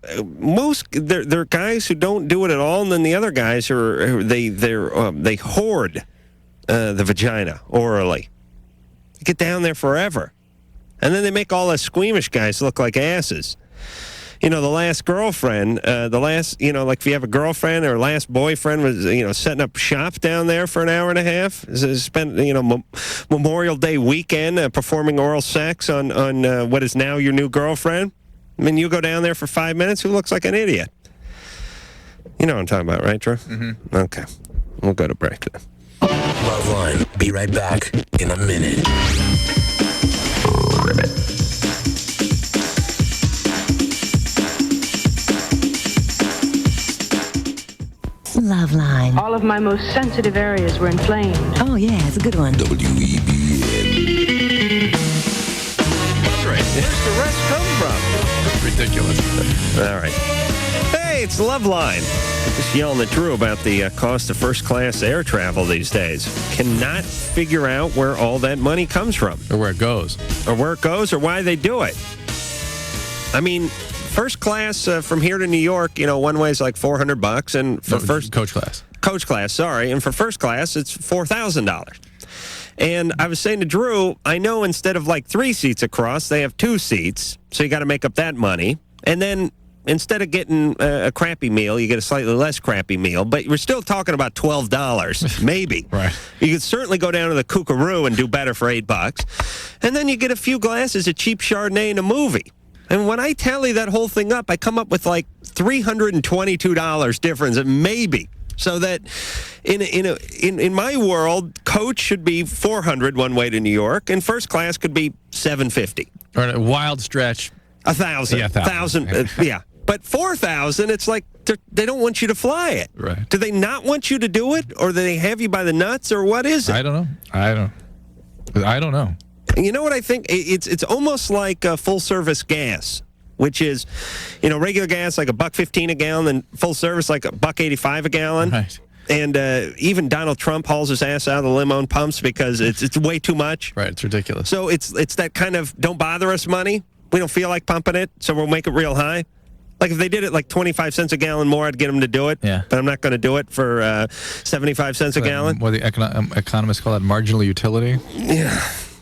There are guys who don't do it at all, and then the other guys they hoard the vagina orally. They get down there forever, and then they make all us squeamish guys look like asses. You know, the last girlfriend, like if you have a girlfriend or last boyfriend was, setting up shop down there for an hour and a half, spent, Memorial Day weekend performing oral sex on what is now your new girlfriend. I mean, you go down there for 5 minutes, who looks like an idiot? You know what I'm talking about, right, Drew? Mm-hmm. Okay. We'll go to break then. LoveLine. Be right back in a minute. LoveLine. All of my most sensitive areas were inflamed. Oh, yeah, it's a good one. WEBN. That's right. Where's the rest come from? Ridiculous. All right. Hey, it's LoveLine. Just yelling at Drew about the cost of first-class air travel these days. Cannot figure out where all that money comes from. Or where it goes. Or why they do it. I mean, first class from here to New York, one way is like $400, and for coach class, sorry, and for first class it's $4,000. And I was saying to Drew, I know instead of like 3 seats across, they have 2 seats, so you got to make up that money. And then instead of getting a crappy meal, you get a slightly less crappy meal, but we're still talking about $12, maybe. Right. You could certainly go down to the Kookaroo and do better for $8, and then you get a few glasses of cheap Chardonnay and a movie. And when I tally that whole thing up, I come up with like $322 difference, maybe. So that in my world, coach should be $400 one way to New York, and first class could be $750. Or a wild stretch, $1,000. Yeah, $1,000. Yeah, but $4,000, it's like they don't want you to fly it. Right? Do they not want you to do it, or do they have you by the nuts, or what is it? I don't know. You know what I think? It's almost like full-service gas, which is, regular gas like $1.15 a gallon, and full service like $1.85 a gallon. Right. And even Donald Trump hauls his ass out of the limo and pumps because it's way too much. Right, it's ridiculous. So it's that kind of don't bother us money. We don't feel like pumping it, so we'll make it real high. Like if they did it like 25 cents a gallon more, I'd get them to do it. Yeah. But I'm not going to do it for 75 cents a gallon. What the economists call that marginal utility. Yeah.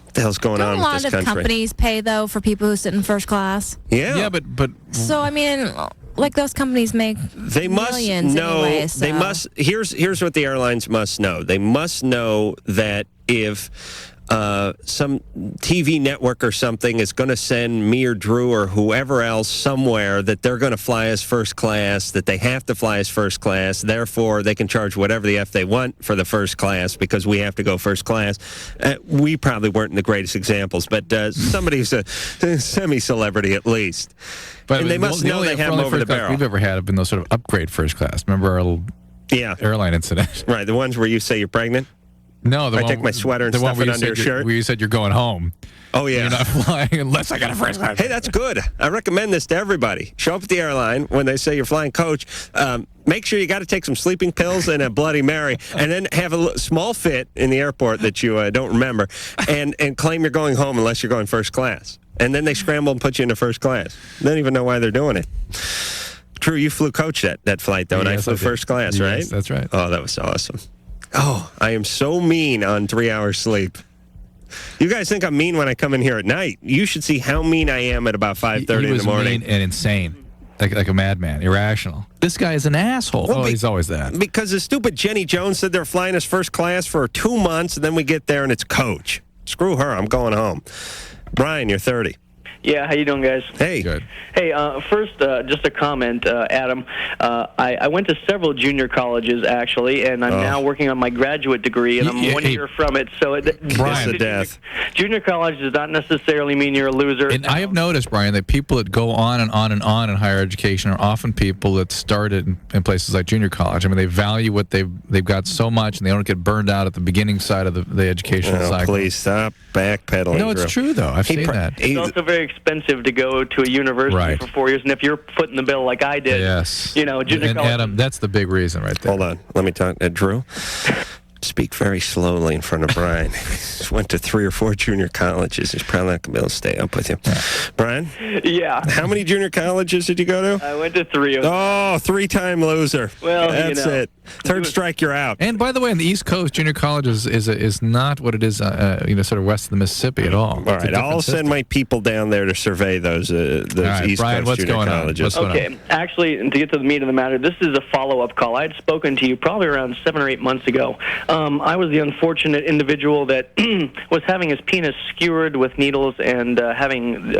What the hell's going on with this country? A lot of companies pay, though, for people who sit in first class. Yeah. Yeah, but So, I mean, like those companies make millions anyway. So. They must. Here's what the airlines must know. They must know that if some TV network or something is going to send me or Drew or whoever else somewhere, that they're going to fly as first class, that they have to fly as first class, therefore they can charge whatever the F they want for the first class because we have to go first class. We probably weren't the greatest examples, but somebody's a semi-celebrity at least. But and they must know they have them over the barrel. We've ever had have been those sort of upgrade first class. Remember our little airline incident? Right, the ones where you say you're pregnant? No, I take my sweater and stuff it under your shirt. Where you said you're going home. Oh, yeah. You're not flying unless I got a first class. Hey, that's good. I recommend this to everybody. Show up at the airline when they say you're flying coach. Make sure you got to take some sleeping pills and a Bloody Mary, and then have a small fit in the airport that you don't remember, and claim you're going home unless you're going first class. And then they scramble and put you into first class. They don't even know why they're doing it. True, you flew coach that flight, though, and I flew first class, right? Yes, that's right. Oh, that was awesome. Oh, I am so mean on 3 hours sleep. You guys think I'm mean when I come in here at night. You should see how mean I am at about 5:30 in the morning. He was mean and insane. Like a madman, irrational. This guy is an asshole. Well, he's always that. Because the stupid Jenny Jones said they're flying us first class for 2 months, and then we get there and it's coach. Screw her. I'm going home. Brian, you're 30. Yeah, how you doing, guys? Hey. Good. Hey, first, just a comment, Adam. I went to several junior colleges, actually, and I'm now working on my graduate degree, and I'm 1 year from it. So, Brian, junior college does not necessarily mean you're a loser. And I have noticed, Brian, that people that go on and on and on in higher education are often people that started in places like junior college. I mean, they value what they've got so much, and they don't get burned out at the beginning side of the educational cycle. Please stop backpedaling. No, it's true, though. I've seen that. It's also very expensive to go to a university for 4 years, and if you're footing the bill like I did, junior and college. Adam, that's the big reason right there. Hold on. Let me talk. Drew, speak very slowly in front of Brian. He went to 3 or 4 junior colleges. He's probably not going to be able to stay up with you. Brian? Yeah. How many junior colleges did you go to? I went to 3 of them. Oh, 3-time loser. Well, that's it. Third strike, you're out. And by the way, on the East Coast, junior college is not what it is, sort of west of the Mississippi at all. All right, I'll send my people down there to survey those right, East Brian, Coast junior colleges. Okay, actually, to get to the meat of the matter, this is a follow-up call. I had spoken to you probably around 7 or 8 months ago. I was the unfortunate individual that was having his penis skewered with needles and having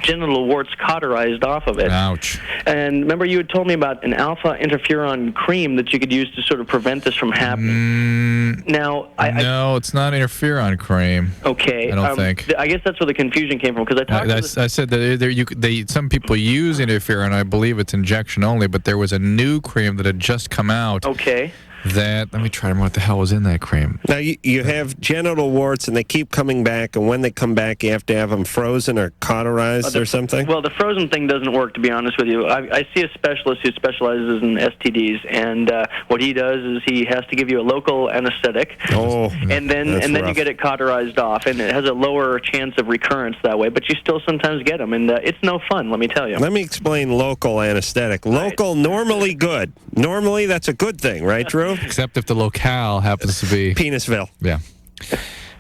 genital warts cauterized off of it. Ouch. And remember, you had told me about an alpha interferon cream that you could use to sort of prevent this from happening. Now, no, it's not interferon cream. Okay. I don't think. I guess that's where the confusion came from, because I talked I said that some people use interferon. I believe it's injection only, but there was a new cream that had just come out. Okay. Let me try to remember what the hell was in that cream. Now, you have genital warts, and they keep coming back, and when they come back, you have to have them frozen or cauterized or something? Well, the frozen thing doesn't work, to be honest with you. I see a specialist who specializes in STDs, and what he does is he has to give you a local anesthetic, and then you get it cauterized off, and it has a lower chance of recurrence that way, but you still sometimes get them, and it's no fun, let me tell you. Let me explain local anesthetic. Local, normally good. Normally, that's a good thing, right, Drew? Except if the locale happens to be Penisville. Yeah.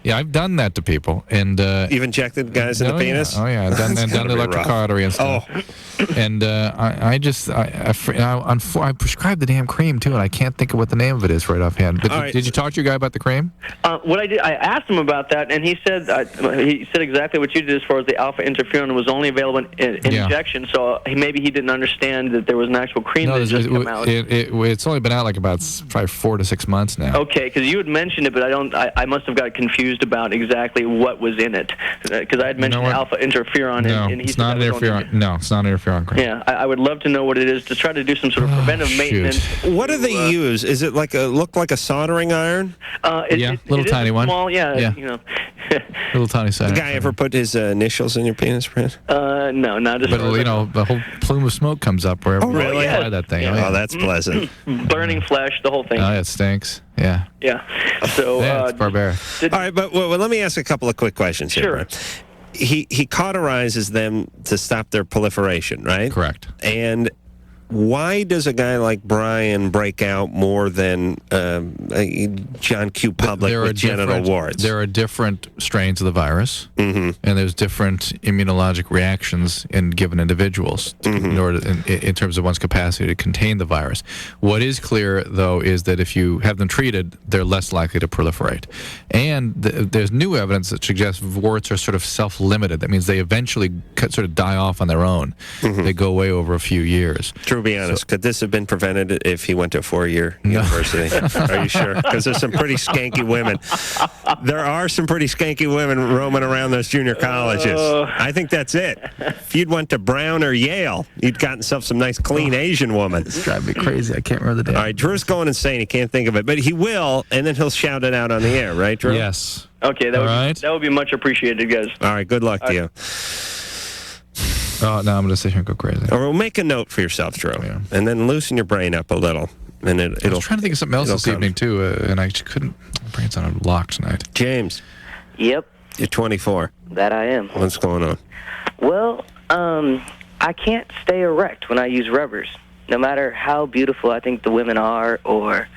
Yeah, I've done that to people, and you've injected guys in the penis. Oh yeah, I've done the electric cautery and stuff. And I prescribed the damn cream too, and I can't think of what the name of it is right offhand. But did you talk to your guy about the cream? What I did, I asked him about that, and he said exactly what you did as far as the alpha interferon was only available in injection. So maybe he didn't understand that there was an actual cream that just come out. It's only been out like about probably 4 to 6 months now. Okay, because you had mentioned it, but I must have got confused about exactly what was in it, because I had mentioned alpha interferon. No, and he it's not interferon. No, it's not interferon cream. Yeah, I would love to know what it is to try to do some sort of preventive maintenance. What do they use? Is it look like a soldering iron? Little tiny one. Small, little tiny size. The guy ever put his initials in your penis, Brad? No, not as. But the whole plume of smoke comes up wherever you apply that thing. Yeah. Oh, that's pleasant. Burning flesh, the whole thing. Oh, it stinks. Yeah. Yeah. So it's barbaric. All right, but let me ask a couple of quick questions here. Sure. He cauterizes them to stop their proliferation, right? Correct. And why does a guy like Brian break out more than John Q. Public with genital warts? There are different strains of the virus, and there's different immunologic reactions in given individuals in terms of one's capacity to contain the virus. What is clear, though, is that if you have them treated, they're less likely to proliferate. And there's new evidence that suggests warts are sort of self-limited. That means they eventually sort of die off on their own. They go away over a few years. Drew, be honest, could this have been prevented if he went to a 4-year university? Are you sure? Because there's some pretty skanky women. There are some pretty skanky women roaming around those junior colleges. I think that's it. If you'd went to Brown or Yale, you'd gotten yourself some nice, clean Asian woman. It's driving me crazy. I can't remember the name. All right, Drew's going insane. He can't think of it. But he will, and then he'll shout it out on the air, right, Drew? Yes. Okay, that would be much appreciated, guys. All right, good luck to you. Oh, no, I'm going to sit here and go crazy. Or we'll make a note for yourself, Drew, and then loosen your brain up a little. And I was trying to think of something else this evening, too, and I just couldn't. My brain's on a lock tonight. James. Yep. You're 24. That I am. What's going on? Well, I can't stay erect when I use rubbers. No matter how beautiful I think the women are, or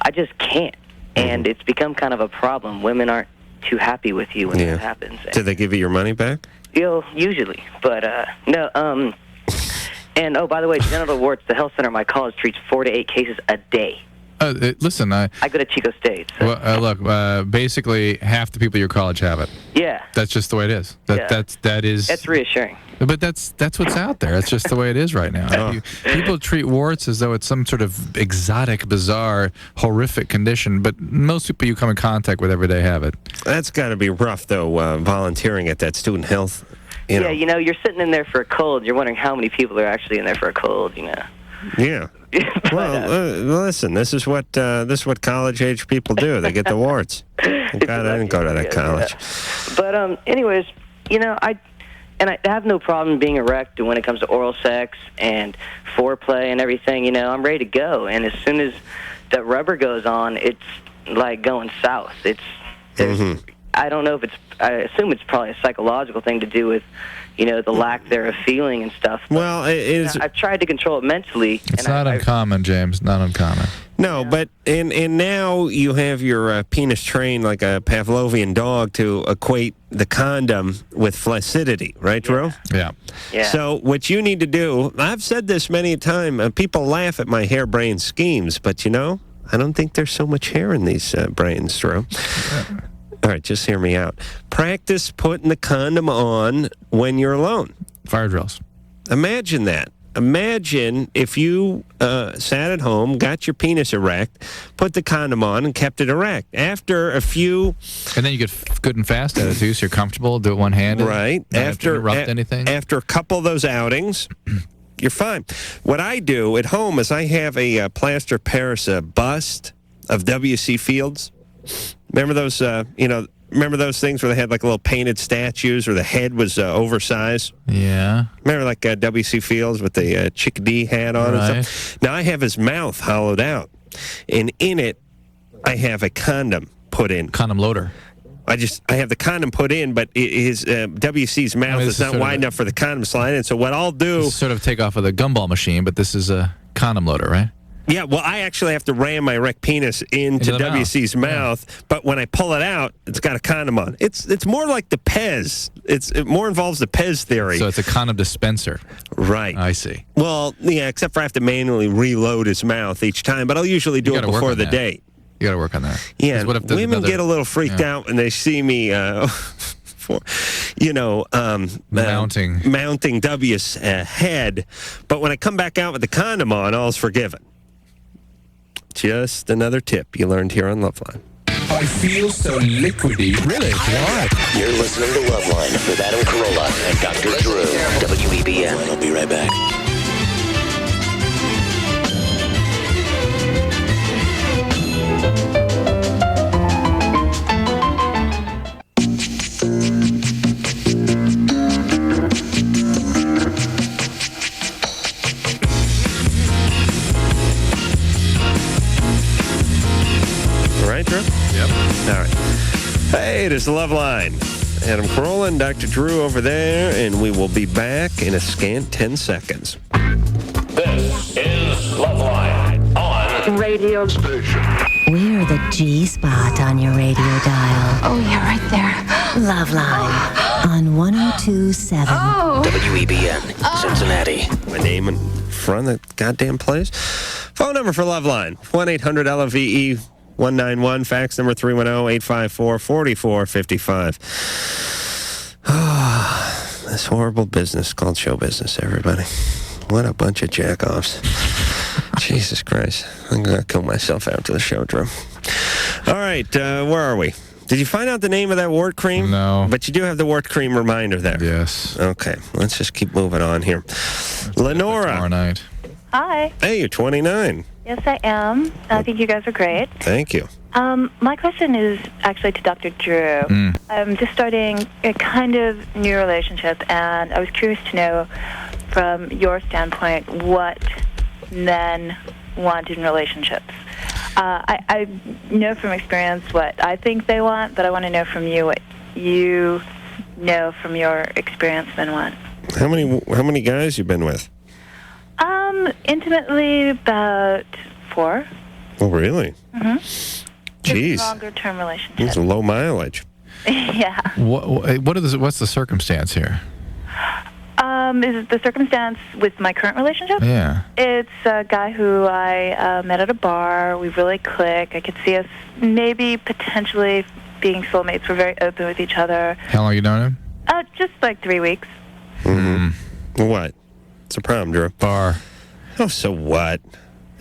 I just can't. and it's become kind of a problem. Women aren't too happy with you when that happens. Did they give you your money back? Usually, but no. And by the way, genital warts. The health center at my college treats 4 to 8 cases a day. Listen, I go to Chico State. So. Well, look, basically half the people at your college have it. Yeah. That's just the way it is. That's reassuring. But that's what's out there. That's just the way it is right now. People treat warts as though it's some sort of exotic, bizarre, horrific condition, but most people you come in contact with every day have it. That's got to be rough, though, volunteering at that student health. You're sitting in there for a cold. You're wondering how many people are actually in there for a cold, Yeah. Well, listen, this is what college-age people do. They get the warts. God, I didn't go to that college. But anyways, I have no problem being erect when it comes to oral sex and foreplay and everything. I'm ready to go. And as soon as that rubber goes on, it's like going south. I don't know if I assume it's probably a psychological thing to do with, the lack there of feeling and stuff. But, well, it is. I've tried to control it mentally. It's not uncommon, James. Not uncommon. No, but and now you have your penis trained like a Pavlovian dog to equate the condom with flaccidity, right, Drew? Yeah. So what you need to do, I've said this many a time, people laugh at my harebrained schemes, but I don't think there's so much hair in these brains, Drew. All right, just hear me out. Practice putting the condom on when you're alone. Fire drills. Imagine that. Imagine if you sat at home, got your penis erect, put the condom on, and kept it erect. After a few... And then you get good and fast at it, too, so you're comfortable, do it one-handed. Right. After anything. After a couple of those outings, you're fine. What I do at home is I have a plaster Paris bust of W.C. Fields. Remember those, remember those things where they had like little painted statues or the head was oversized? Yeah. Remember like W.C. Fields with the chickadee hat on and stuff? Now I have his mouth hollowed out, and in it I have a condom put in. Condom loader. I have the condom put in, but his WC's mouth is not wide enough for the condom to slide in. So what I'll do... This is sort of take off of the gumball machine, but this is a condom loader, right? Yeah, well, I actually have to ram my erect penis into WC's mouth, but when I pull it out, it's got a condom on. It's more like the Pez. It more involves the Pez theory. So it's a condom dispenser. Right. I see. Well, yeah, except for I have to manually reload his mouth each time, but I'll usually do it before the date. You got to work on that. Yeah, what if women get a little freaked out when they see me... mounting W's head, but when I come back out with the condom on, all's forgiven. Just another tip you learned here on LoveLine. I feel so liquidy. Really? Why? You're listening to LoveLine with Adam Carolla and Dr. Drew. WEBN. I'll be right back. Right, Drew? Yep. All right. Hey, it is LoveLine. Adam Carolla and Dr. Drew over there, and we will be back in a scant 10 seconds. This is LoveLine on radio station. We're the G spot on your radio dial. Oh, yeah, right there. LoveLine on 102.7. Oh. WEBN, Cincinnati. My name in front of the goddamn place. Phone number for LoveLine, 1-800-LOVE. 191, fax number 310-854-4455. This horrible business called show business, everybody. What a bunch of jack-offs. Jesus Christ. I'm going to kill myself after the show, Drew. All right, where are we? Did you find out the name of that wart cream? No. But you do have the wart cream reminder there. Yes. Okay, let's just keep moving on here. Lenora. Tomorrow night. Hi. Hey, you're 29. Yes, I am. I think you guys are great. Thank you. My question is actually to Dr. Drew. I'm just starting a kind of new relationship, and I was curious to know, from your standpoint, what men want in relationships. I know from experience what I think they want, but I want to know from you what you know from your experience men want. How many guys you been with? Intimately, about 4. Oh, really? Mm-hmm. Jeez. Longer-term relationship. It's a low mileage. Yeah. What's the circumstance here? Is the circumstance with my current relationship? Yeah. It's a guy who I met at a bar. We really click. I could see us maybe potentially being soulmates. We're very open with each other. How long you known him? Just like 3 weeks. Mm-hmm. What? It's a problem, Drew. Bar. Oh, so what?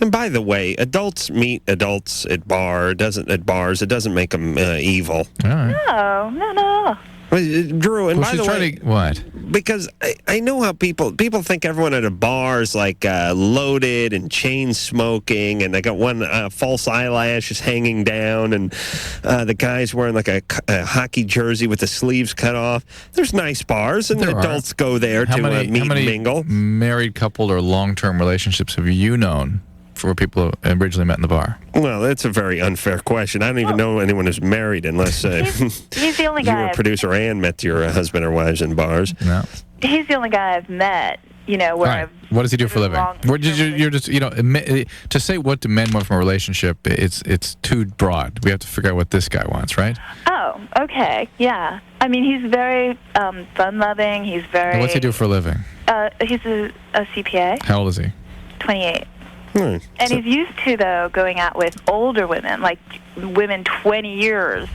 And by the way, adults meet adults at bars. It doesn't make them evil. All right. No. Drew, and Well, by the way, what? Because I know how people think everyone at a bar is like loaded and chain smoking, and they got one false eyelash is hanging down, and the guy's wearing like a hockey jersey with the sleeves cut off. There's nice bars, and adults go there to meet and mingle. Married couple or long-term relationships have you known for people who originally met in the bar? Well, that's a very unfair question. I don't even know anyone who's married unless he's the only guy. You or producer Ann met your husband or wives in bars. No. He's the only guy I've met, where I've... What does he do for a living? You're just, to say what do men want from a relationship, it's too broad. We have to figure out what this guy wants, right? Oh, okay, yeah. I mean, he's very fun-loving. He's very... What's he do for a living? He's a CPA. How old is he? 28. And he's used to, though, going out with older women, like women 20 years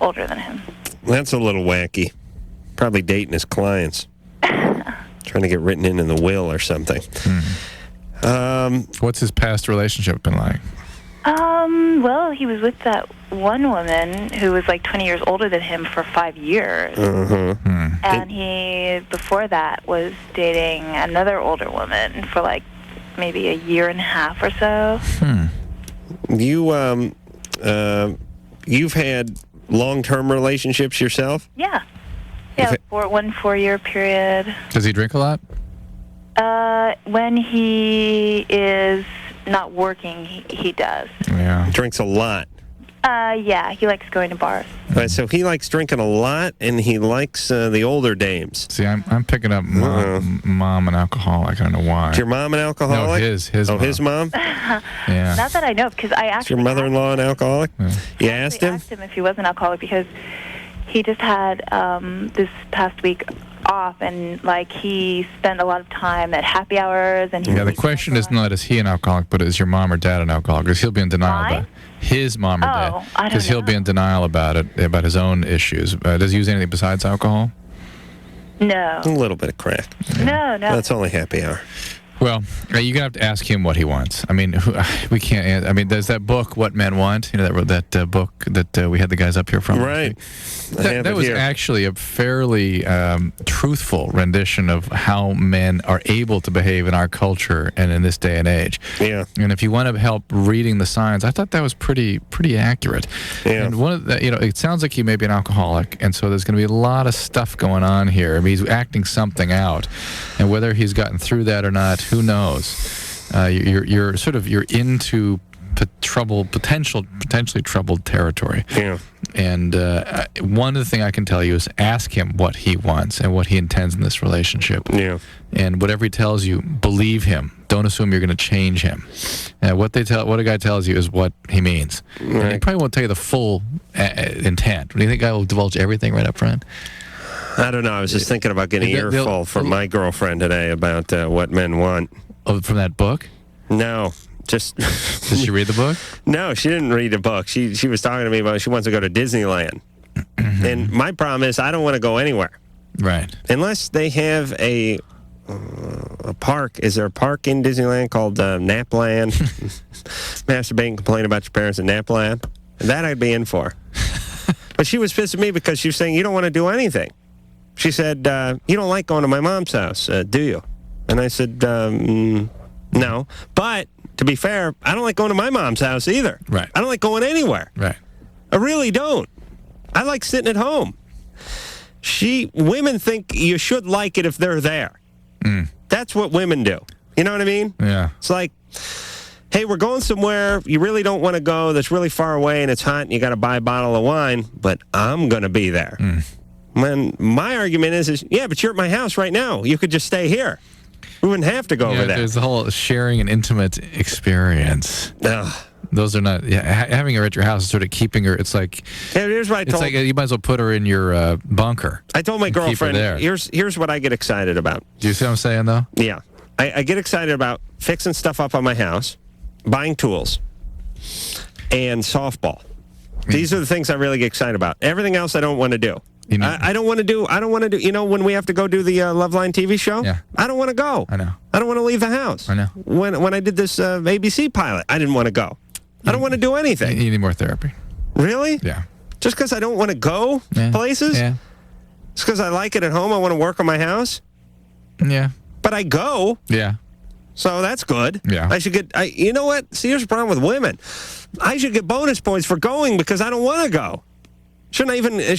older than him. That's a little wacky. Probably dating his clients. Trying to get written in the will or something. What's his past relationship been like? Well, he was with that one woman who was like 20 years older than him for 5 years. And he, before that, was dating another older woman for like maybe a year and a half or so. You've had long-term relationships yourself? Yeah, for 1 4-year period. Does he drink a lot? When he is not working, he does. Yeah. Drinks a lot. Yeah, he likes going to bars. Right, so he likes drinking a lot, and he likes the older dames. See, I'm picking up mom an alcoholic. I don't know why. Is your mom an alcoholic? No, his mom. His mom? Yeah. Not that I know, because I actually... Is your mother-in-law an alcoholic? Yeah. You asked him? I asked him if he was an alcoholic, because he just had this past week off, and like he spent a lot of time at happy hours. And the question is not is he an alcoholic, but is your mom or dad an alcoholic? Because he'll be in denial about it. His mom or dad. Because he'll be in denial about it, about his own issues. Does he use anything besides alcohol? No. A little bit of crack. No. That's only happy hour. Well, you're going to have to ask him what he wants. I mean, we can't... I mean, there's that book, What Men Want, that book that we had the guys up here from. Right. That was actually a fairly truthful rendition of how men are able to behave in our culture and in this day and age. Yeah. And if you want to help reading the signs, I thought that was pretty accurate. Yeah. And one of the, it sounds like he may be an alcoholic, and so there's going to be a lot of stuff going on here. I mean, he's acting something out, and whether he's gotten through that or not, who knows? You're into potentially troubled territory. Yeah. And one of the things I can tell you is ask him what he wants and what he intends in this relationship. Yeah. And whatever he tells you, believe him. Don't assume you're going to change him. What a guy tells you is what he means. Right. And he probably won't tell you the full intent. Do you think a guy will divulge everything right up front? I don't know. I was just thinking about getting an earful from my girlfriend today about what men want. Oh, from that book? No. Just Did she read the book? No, she didn't read the book. She was talking to me about she wants to go to Disneyland. And my problem is I don't want to go anywhere. Right. Unless they have a park. Is there a park in Disneyland called Napland? Masturbate and complain about your parents at Napland. That I'd be in for. But she was pissed at me because she was saying, you don't want to do anything. She said, you don't like going to my mom's house, do you? And I said, no. But, to be fair, I don't like going to my mom's house either. Right. I don't like going anywhere. Right. I really don't. I like sitting at home. Women think you should like it if they're there. That's what women do. You know what I mean? Yeah. It's like, hey, we're going somewhere you really don't want to go, that's really far away and it's hot and you got to buy a bottle of wine, but I'm going to be there. When my argument is, yeah, but you're at my house right now. You could just stay here. We wouldn't have to go over there. There's the whole sharing an intimate experience. Those are not. Yeah, having her at your house is sort of keeping her. It's like. Yeah, here's what I told. It's like you might as well put her in your bunker. I told my girlfriend. Here's what I get excited about. Do you see what I'm saying, though? Yeah, I get excited about fixing stuff up on my house, buying tools, and softball. These are the things I really get excited about. Everything else I don't want to do. I don't want to do. You know, when we have to go do the LoveLine TV show, I don't want to go. I know. I don't want to leave the house. I know. When I did this ABC pilot, I didn't want to go. I don't want to do anything. You need more therapy. Really? Yeah. Just because I don't want to go places? Yeah. Just because I like it at home, I want to work on my house? Yeah. But I go. Yeah. So that's good. Yeah. I should get. You know what? See, here's the problem with women. I should get bonus points for going because I don't want to go. I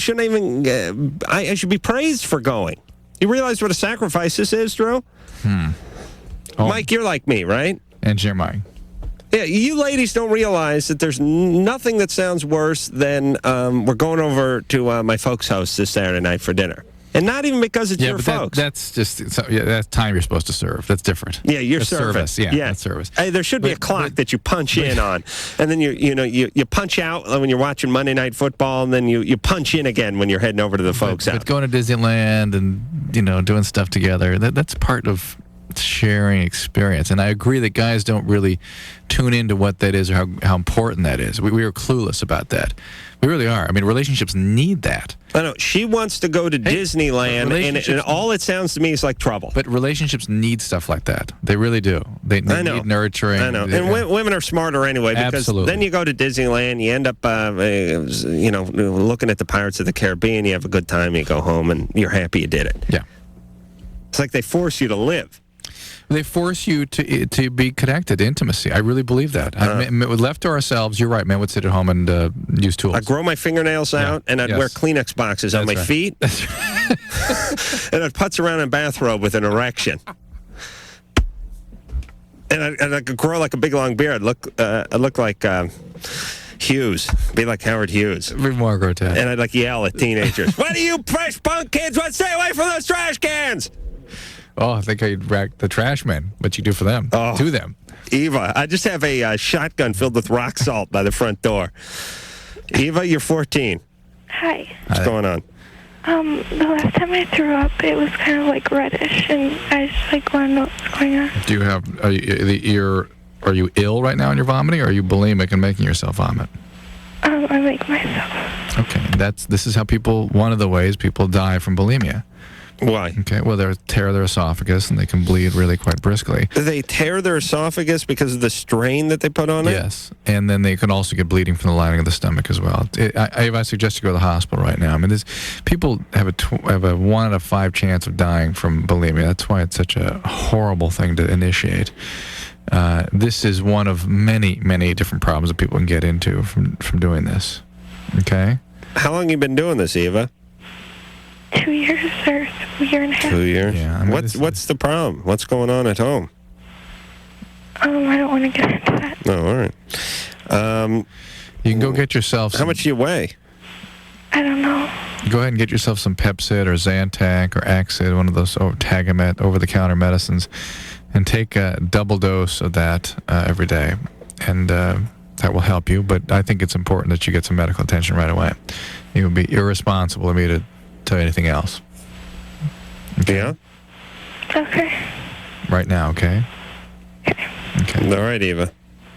should be praised for going. You realize what a sacrifice this is, Drew? Mike, you're like me, right? Engineer Mike. Yeah, you ladies don't realize that there's nothing that sounds worse than we're going over to my folks' house this Saturday night for dinner. And not even because it's your folks. That's just that's time you're supposed to serve. That's different. Yeah, you're that's service. Yeah, that's service. Hey, there should be a clock that you punch in on, and then you punch out when you're watching Monday Night Football, and then you punch in again when you're heading over to the folks' house. But going to Disneyland and doing stuff together, that's part of sharing experience. And I agree that guys don't really tune into what that is or how important that is. We are clueless about that. We really are. I mean, relationships need that. I know. She wants to go to Disneyland, and all it sounds to me is like trouble. But relationships need stuff like that. They really do. They need nurturing. I know. And women are smarter anyway, because then you go to Disneyland, you end up, looking at the Pirates of the Caribbean, you have a good time, you go home, and you're happy you did it. Yeah. It's like they force you to live. They force you to be connected, intimacy. I really believe that. Left to ourselves, you're right, man, would sit at home and use tools. I'd grow my fingernails out, and I'd wear Kleenex boxes on my feet. And I'd putz around in a bathrobe with an erection. And I could grow like a big long beard. I'd look like Hughes. Be like Howard Hughes. Be more grotesque. And I'd yell at teenagers. What are you fresh punk kids want? Stay away from those trash cans! Oh, I think I'd rack the trash men, what you do for them, to them. Eva, I just have a shotgun filled with rock salt by the front door. Eva, you're 14. Hi. What's going on? The last time I threw up, it was kind of reddish, and I just want to know what's going on. Do you have? Are you ill right now in your vomiting, or are you bulimic and making yourself vomit? I make myself. Okay, this is how one of the ways people die from bulimia. Why? Okay, well, they tear their esophagus and they can bleed really quite briskly. They tear their esophagus because of the strain that they put on it? Yes, and then they can also get bleeding from the lining of the stomach as well. I suggest you go to the hospital right now. I mean, people have a 1 out of 5 chance of dying from bulimia. That's why it's such a horrible thing to initiate. This is one of many, many different problems that people can get into from doing this. Okay? How long have you been doing this, Eva? 2 years or a year and a half. 2 years? Yeah. I mean, what's the problem? What's going on at home? I don't want to get into that. Oh, all right. You can go get yourself How much do you weigh? I don't know. Go ahead and get yourself some Pepsid or Zantac or Axid, one of those Tagamet over-the-counter medicines, and take a double dose of that every day. And that will help you, but I think it's important that you get some medical attention right away. It would be irresponsible of me to tell you anything else. Okay? Yeah? Okay. Right now, okay? Okay. All right, Eva.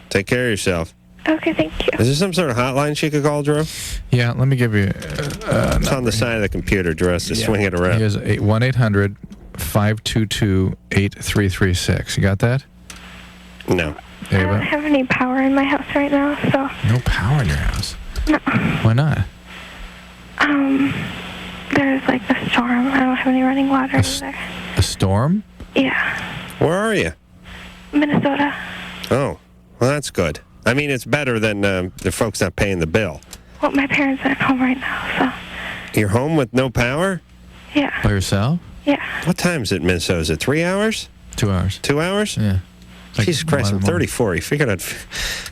Take care of yourself. Okay, thank you. Is there some sort of hotline she could call, Drew? Yeah, let me give you... it's on the side of the computer, Drew. Has to swing it around. Here's 1-800-522-8336. You got that? No. I don't have any power in my house right now, so... No power in your house? No. Why not? There's a storm. I don't have any running water either. A storm? Yeah. Where are you? Minnesota. Oh, well, that's good. I mean, it's better than the folks not paying the bill. Well, my parents aren't home right now, so... You're home with no power? Yeah. By yourself? Yeah. What time is it in Minnesota? Is it 3 hours? 2 hours. 2 hours? Yeah. Jesus Christ, I'm 34. You figured out...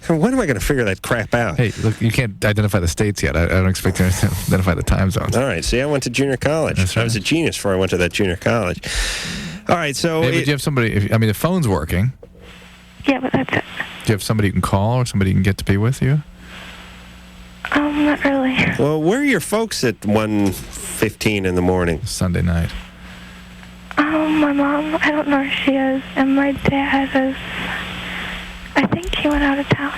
When am I going to figure that crap out? Hey, look, you can't identify the states yet. I don't expect you to identify the time zones. All right, see, I went to junior college. That's right. I was a genius before I went to that junior college. All right, so... Hey, but you have somebody... the phone's working. Yeah, but that's it. you have somebody you can call or somebody you can get to be with you? Not really. Well, where are your folks at 1:15 in the morning? Sunday night. My mom, I don't know where she is, and my dad is, I think he went out of town.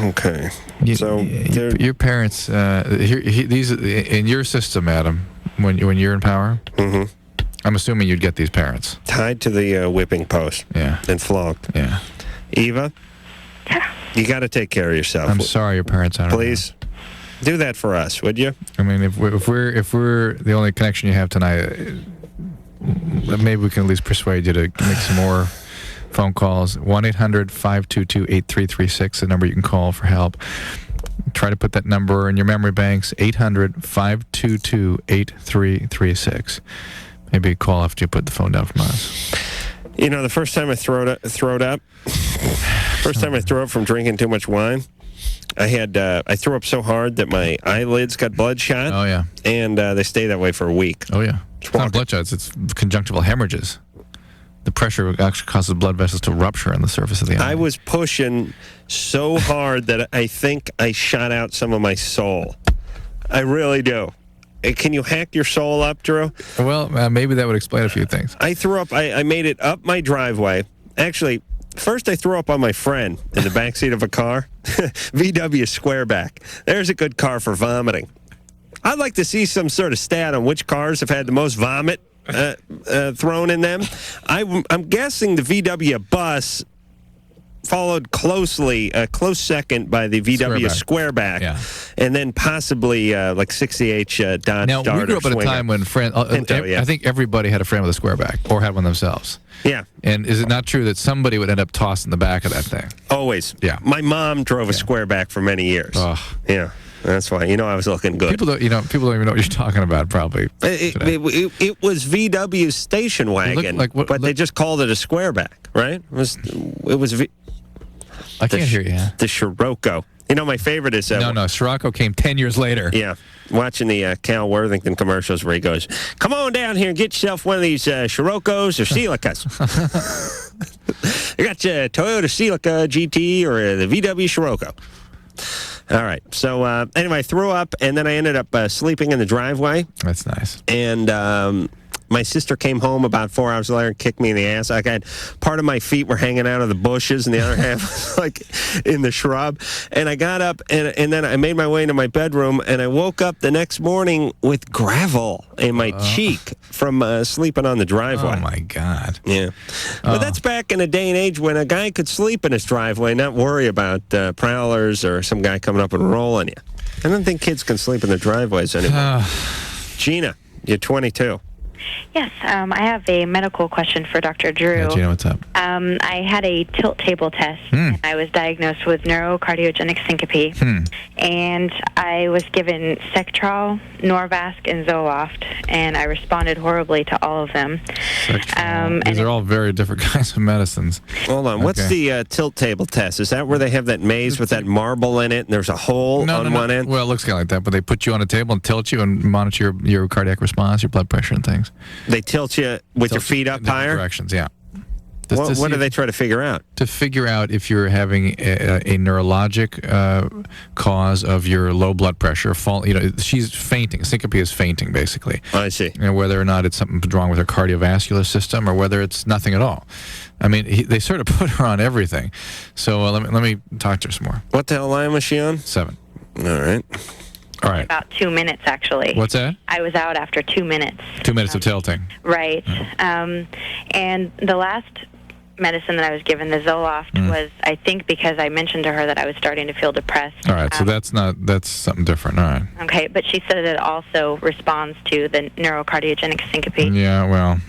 Okay. Your parents, these in your system, Adam, when you're in power, I'm assuming you'd get these parents. Tied to the whipping post. Yeah. And flogged. Yeah. Eva? Yeah. You got to take care of yourself. I'm sorry your parents aren't Please. Do that for us, would you? I mean, if we're the only connection you have tonight, maybe we can at least persuade you to make some more phone calls. 1-800-522-8336, the number you can call for help. Try to put that number in your memory banks, 800-522-8336. Maybe call after you put the phone down from us. You know, the first time I threw up from drinking too much wine, I threw up so hard that my eyelids got bloodshot. Oh, yeah. And they stay that way for a week. Oh, yeah. It's not bloodshot, it's conjunctival hemorrhages. The pressure actually causes blood vessels to rupture on the surface of the eye. I was pushing so hard that I think I shot out some of my soul. I really do. Can you hack your soul up, Drew? Well, maybe that would explain a few things. I threw up. I made it up my driveway. Actually, first I threw up on my friend in the backseat of a car. VW Squareback. There's a good car for vomiting. I'd like to see some sort of stat on which cars have had the most vomit thrown in them. I'm guessing the VW Bus followed closely, a close second by the VW Squareback, and then possibly like 60H Dodge Now, Dart. we grew up at a time when I think everybody had a friend with a Squareback or had one themselves. Yeah. And is it not true that somebody would end up tossing the back of that thing? Always. Yeah. My mom drove a Squareback for many years. Yeah. That's why. I was looking good. People don't even know what you're talking about, probably. It was VW's station wagon, but they just called it a Squareback, right? It was I can't hear you. The Scirocco. My favorite is... No, Scirocco came 10 years later. Yeah. Watching the Cal Worthington commercials where he goes, come on down here and get yourself one of these Scirocco's or Celicas. You got your Toyota Celica GT or the VW Scirocco. All right. So, anyway, I threw up, and then I ended up sleeping in the driveway. That's nice. And my sister came home about 4 hours later and kicked me in the ass. I had part of my feet were hanging out of the bushes, and the other half was like in the shrub. And I got up, and then I made my way into my bedroom, and I woke up the next morning with gravel in my cheek from sleeping on the driveway. Oh, my God. Yeah. But that's back in a day and age when a guy could sleep in his driveway and not worry about prowlers or some guy coming up and rolling you. I don't think kids can sleep in their driveways anymore. Gina, you're 22. Yes, I have a medical question for Dr. Drew. Yeah, Gina, what's up? I had a tilt table test, and I was diagnosed with neurocardiogenic syncope, and I was given Sectrol, Norvasc, and Zoloft, and I responded horribly to all of them. These are all very different kinds of medicines. Hold on. What's the tilt table test? Is that where they have that maze with that marble in it, and there's a hole on one end? Well, it looks kind of like that, but they put you on a table and tilt you and monitor your cardiac response, your blood pressure, and things. They tilt you with your feet up higher? Directions, yeah. What do they try to figure out? To figure out if you're having a neurologic cause of your low blood pressure. She's fainting. Syncope is fainting, basically. I see. And whether or not it's something wrong with her cardiovascular system or whether it's nothing at all. I mean, they sort of put her on everything. So let me talk to her some more. What the hell line was she on? 7. All right. All right. About 2 minutes, actually. What's that? I was out after 2 minutes. 2 minutes of tilting. Right. And the last medicine that I was given, the Zoloft, was, I think, because I mentioned to her that I was starting to feel depressed. All right, so that's something different. All right. Okay, but she said it also responds to the neurocardiogenic syncope. Yeah, well,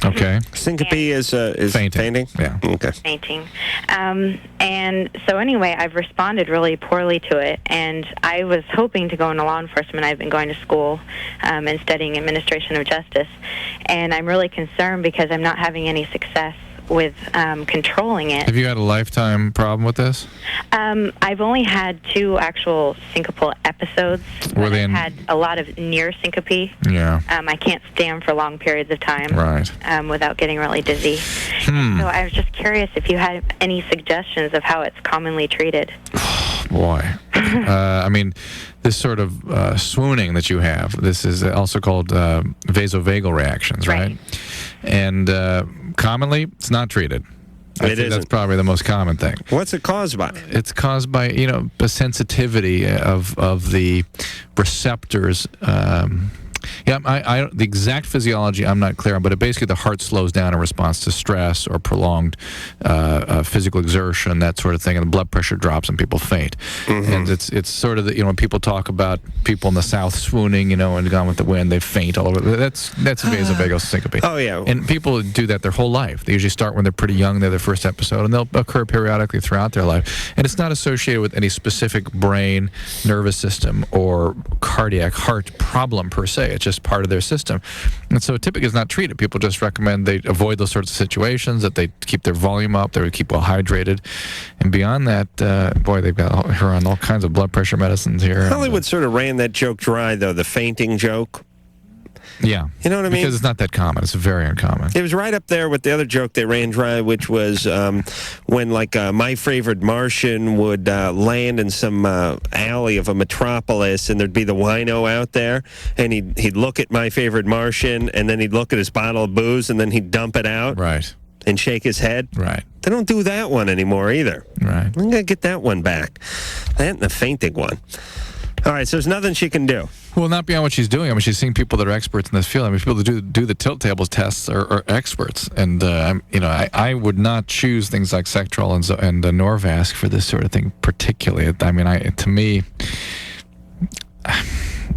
okay. Syncope is fainting? Yeah. Okay. Fainting. And so anyway, I've responded really poorly to it, and I was hoping to go into law enforcement. I've been going to school and studying administration of justice, and I'm really concerned because I'm not having any success with controlling it. Have you had a lifetime problem with this? I've only had 2 actual syncopal episodes. Were they I've had a lot of near syncope. Yeah. I can't stand for long periods of time. Right. Without getting really dizzy. So I was just curious if you had any suggestions of how it's commonly treated. Boy. I mean, this sort of swooning that you have, this is also called vasovagal reactions, right? And commonly, it's not treated. I think that's probably the most common thing. What's it caused by? It's caused by, a sensitivity of the receptors. The exact physiology I'm not clear on, but basically the heart slows down in response to stress or prolonged physical exertion, that sort of thing, and the blood pressure drops and people faint. And it's sort of when people talk about people in the South swooning, and Gone with the Wind, they faint all over. That's vasovagal syncope. Oh yeah. And people do that their whole life. They usually start when they're pretty young, they're their first episode, and they'll occur periodically throughout their life. And it's not associated with any specific brain, nervous system, or cardiac heart problem per se. It's just part of their system. And so typically it's not treated. People just recommend they avoid those sorts of situations, that they keep their volume up, they keep well hydrated. And beyond that, they've got her on all kinds of blood pressure medicines here. Hollywood sort of ran that joke dry, though, the fainting joke. Yeah. You know what I mean? Because it's not that common. It's very uncommon. It was right up there with the other joke they ran dry, which was when, My Favorite Martian would land in some alley of a metropolis, and there'd be the wino out there, and he'd look at My Favorite Martian, and then he'd look at his bottle of booze, and then he'd dump it out. Right. And shake his head. Right. They don't do that one anymore either. Right. I'm going to get that one back. That and the fainting one. All right, so there's nothing she can do. Well, not beyond what she's doing. I mean, she's seeing people that are experts in this field. I mean, people that do the tilt tables tests are experts. And, I would not choose things like Sectrol and Norvasc for this sort of thing particularly. I mean, to me,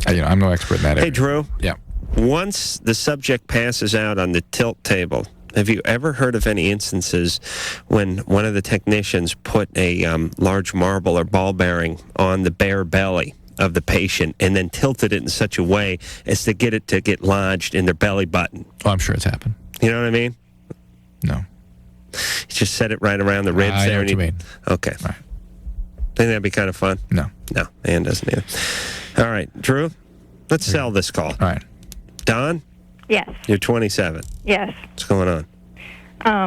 I'm no expert in that area. Hey, Drew. Yeah. Once the subject passes out on the tilt table, have you ever heard of any instances when one of the technicians put a large marble or ball bearing on the bare belly of the patient and then tilted it in such a way as to get it to get lodged in their belly button? Oh, I'm sure it's happened. You know what I mean? No. You just set it right around the ribs I there. know what you mean. Okay. Right. Think that'd be kind of fun? No. No, Ann doesn't either. All right, Drew, let's sell this call. All right. Don? Yes. You're 27. Yes. What's going on?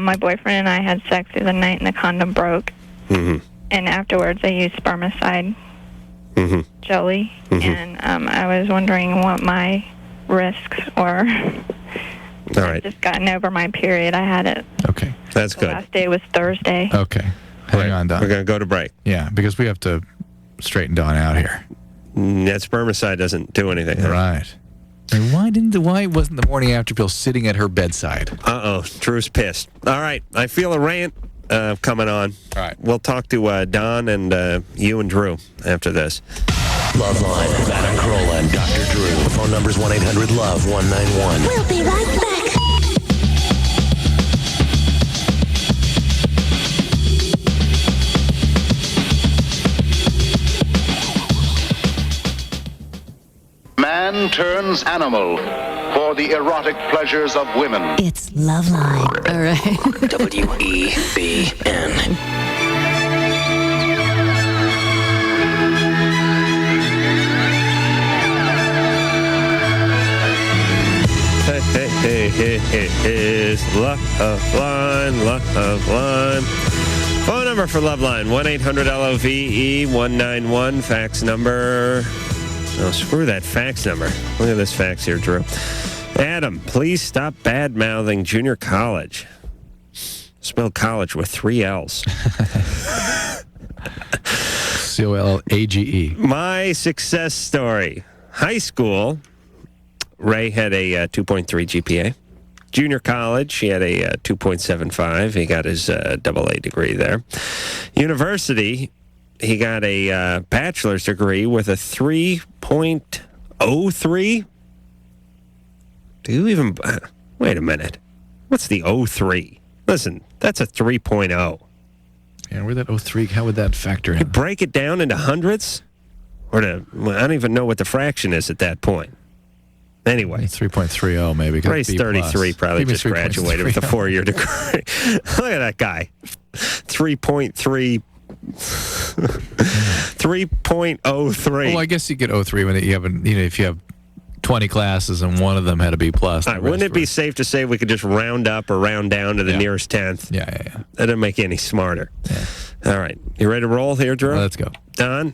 My boyfriend and I had sex the other night, and the condom broke. Mm-hmm. And afterwards, I used spermicide jelly. Mm-hmm. And I was wondering what my risks were. All right. Just gotten over my period. I had it. Okay. That's The good. last day was Thursday. Okay. Hang on, Don. We're going to go to break. Yeah, because we have to straighten Don out here. That spermicide doesn't do anything. Huh? Right. And why wasn't the morning after pill sitting at her bedside? Uh-oh. Drew's pissed. All right. I feel a rant coming on. All right. We'll talk to Don and you and Drew after this. LoveLine with Adam Carolla and Dr. Drew. Phone number's 1-800-LOVE-191. We'll be right back. Man turns animal for the erotic pleasures of women. It's LoveLine. All right. WEBN. Is LoveLine. Phone number for LoveLine, 1-800-LOVE-191. Fax number. Oh, screw that fax number. Look at this fax here, Drew. Adam, please stop bad-mouthing junior college. Spell college with 3 L's. COLAGE. My success story. High school, Ray had a 2.3 GPA. Junior college, he had a 2.75. He got his AA degree there. University, he got a bachelor's degree with a 3.03. Do you even... wait a minute. What's the 03? Listen, that's a 3.0. Yeah, where that 03, how would that factor in? You break it down into hundreds? I don't even know what the fraction is at that point. Anyway. 3.30 maybe. Ray's 33, probably Maybe just graduated with a 4-year degree. Look at that guy. 3.3. 3.03. Well, I guess you get 03 when you have, if you have 20 classes and one of them had a B+. All right, wouldn't it be safe to say we could just round up or round down to the nearest 10th? Yeah. That doesn't make you any smarter. Yeah. All right. You ready to roll here, Drew? Let's go. Don?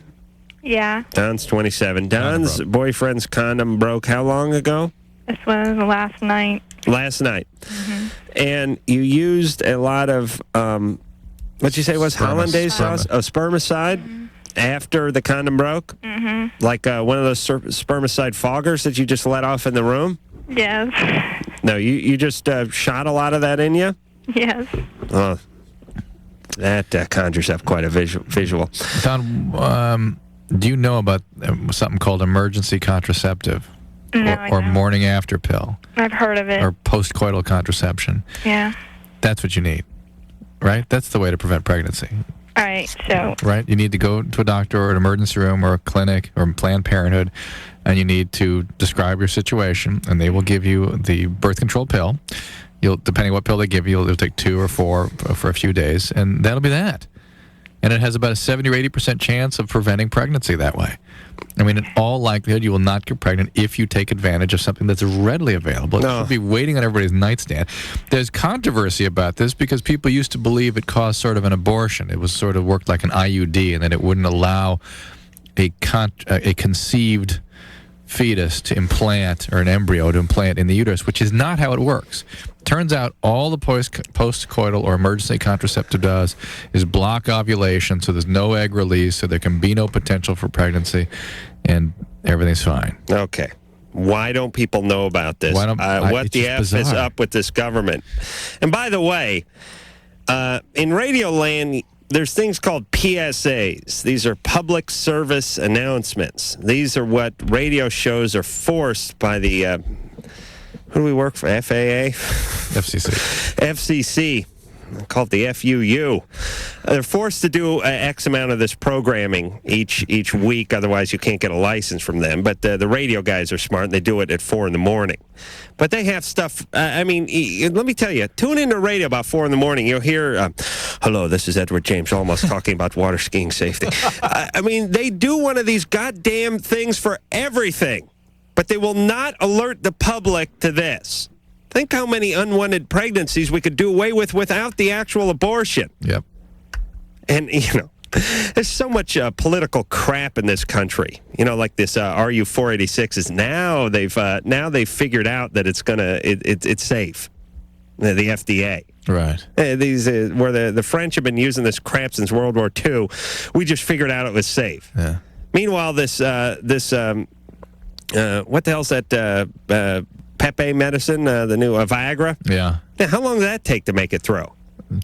Yeah. Don's 27. Don's boyfriend's condom broke how long ago? This was last night. Last night. And you used a lot of, what'd you say was hollandaise sauce? Oh, spermicide after the condom broke? Like one of those spermicide foggers that you just let off in the room? Yes. No, you just shot a lot of that in you? Yes. Oh, that conjures up quite a visual. Don, do you know about something called emergency contraceptive? No, or morning after pill? I've heard of it. Or postcoital contraception? Yeah. That's what you need, right? That's the way to prevent pregnancy. All right, so... Right? You need to go to a doctor or an emergency room or a clinic or Planned Parenthood, and you need to describe your situation, and they will give you the birth control pill. Depending on what pill they give you, you'll take 2 or 4 for a few days, and that'll be that. And it has about a 70 or 80% chance of preventing pregnancy that way. I mean, in all likelihood, you will not get pregnant if you take advantage of something that's readily available. It should be waiting on everybody's nightstand. There's controversy about this because people used to believe it caused sort of an abortion. It was sort of worked like an IUD, and that it wouldn't allow a conceived fetus to implant, or an embryo to implant in the uterus, which is not how it works. Turns out all the postcoital or emergency contraceptive does is block ovulation, so there's no egg release, so there can be no potential for pregnancy, and everything's fine. Okay. Why don't people know about this? What the F is up with this government? And by the way, in Radio Land, there's things called PSAs. These are public service announcements. These are what radio shows are forced by the... who do we work for? FAA? FCC. Called the FUU. They're forced to do X amount of this programming each week. Otherwise, you can't get a license from them. But the radio guys are smart, and they do it at 4 in the morning. But they have stuff. Let me tell you. Tune into radio about 4 in the morning. You'll hear, "Hello, this is Edward James Olmos talking about water skiing safety." They do one of these goddamn things for everything, but they will not alert the public to this. Think how many unwanted pregnancies we could do away with without the actual abortion. Yep. And, there's so much political crap in this country. Like this RU 486 is now they've figured out that it's safe. The FDA. Right. These where the French have been using this crap since World War II. We just figured out it was safe. Yeah. Meanwhile, what the hell's that Pepe medicine, the new Viagra? Yeah. How long did that take to make it through?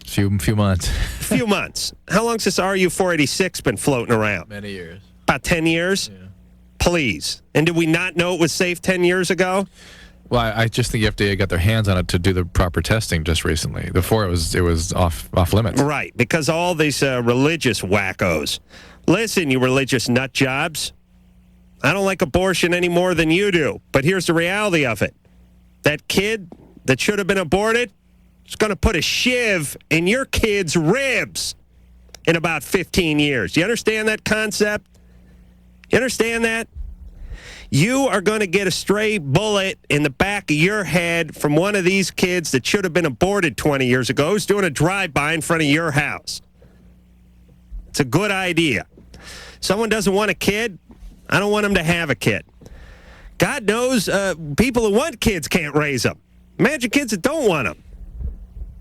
Few months. Few months. How long's this RU 486 been floating around? Many years. About 10 years? Yeah. Please. And did we not know it was safe 10 years ago? Well, I just think the FDA got their hands on it to do the proper testing just recently. Before it was off limits. Right, because all these religious wackos. Listen, you religious nut jobs. I don't like abortion any more than you do. But here's the reality of it. That kid that should have been aborted is going to put a shiv in your kid's ribs in about 15 years. You understand that concept? You understand that? You are going to get a stray bullet in the back of your head from one of these kids that should have been aborted 20 years ago who's doing a drive-by in front of your house. It's a good idea. Someone doesn't want a kid, I don't want them to have a kid. God knows people who want kids can't raise them. Imagine kids that don't want them.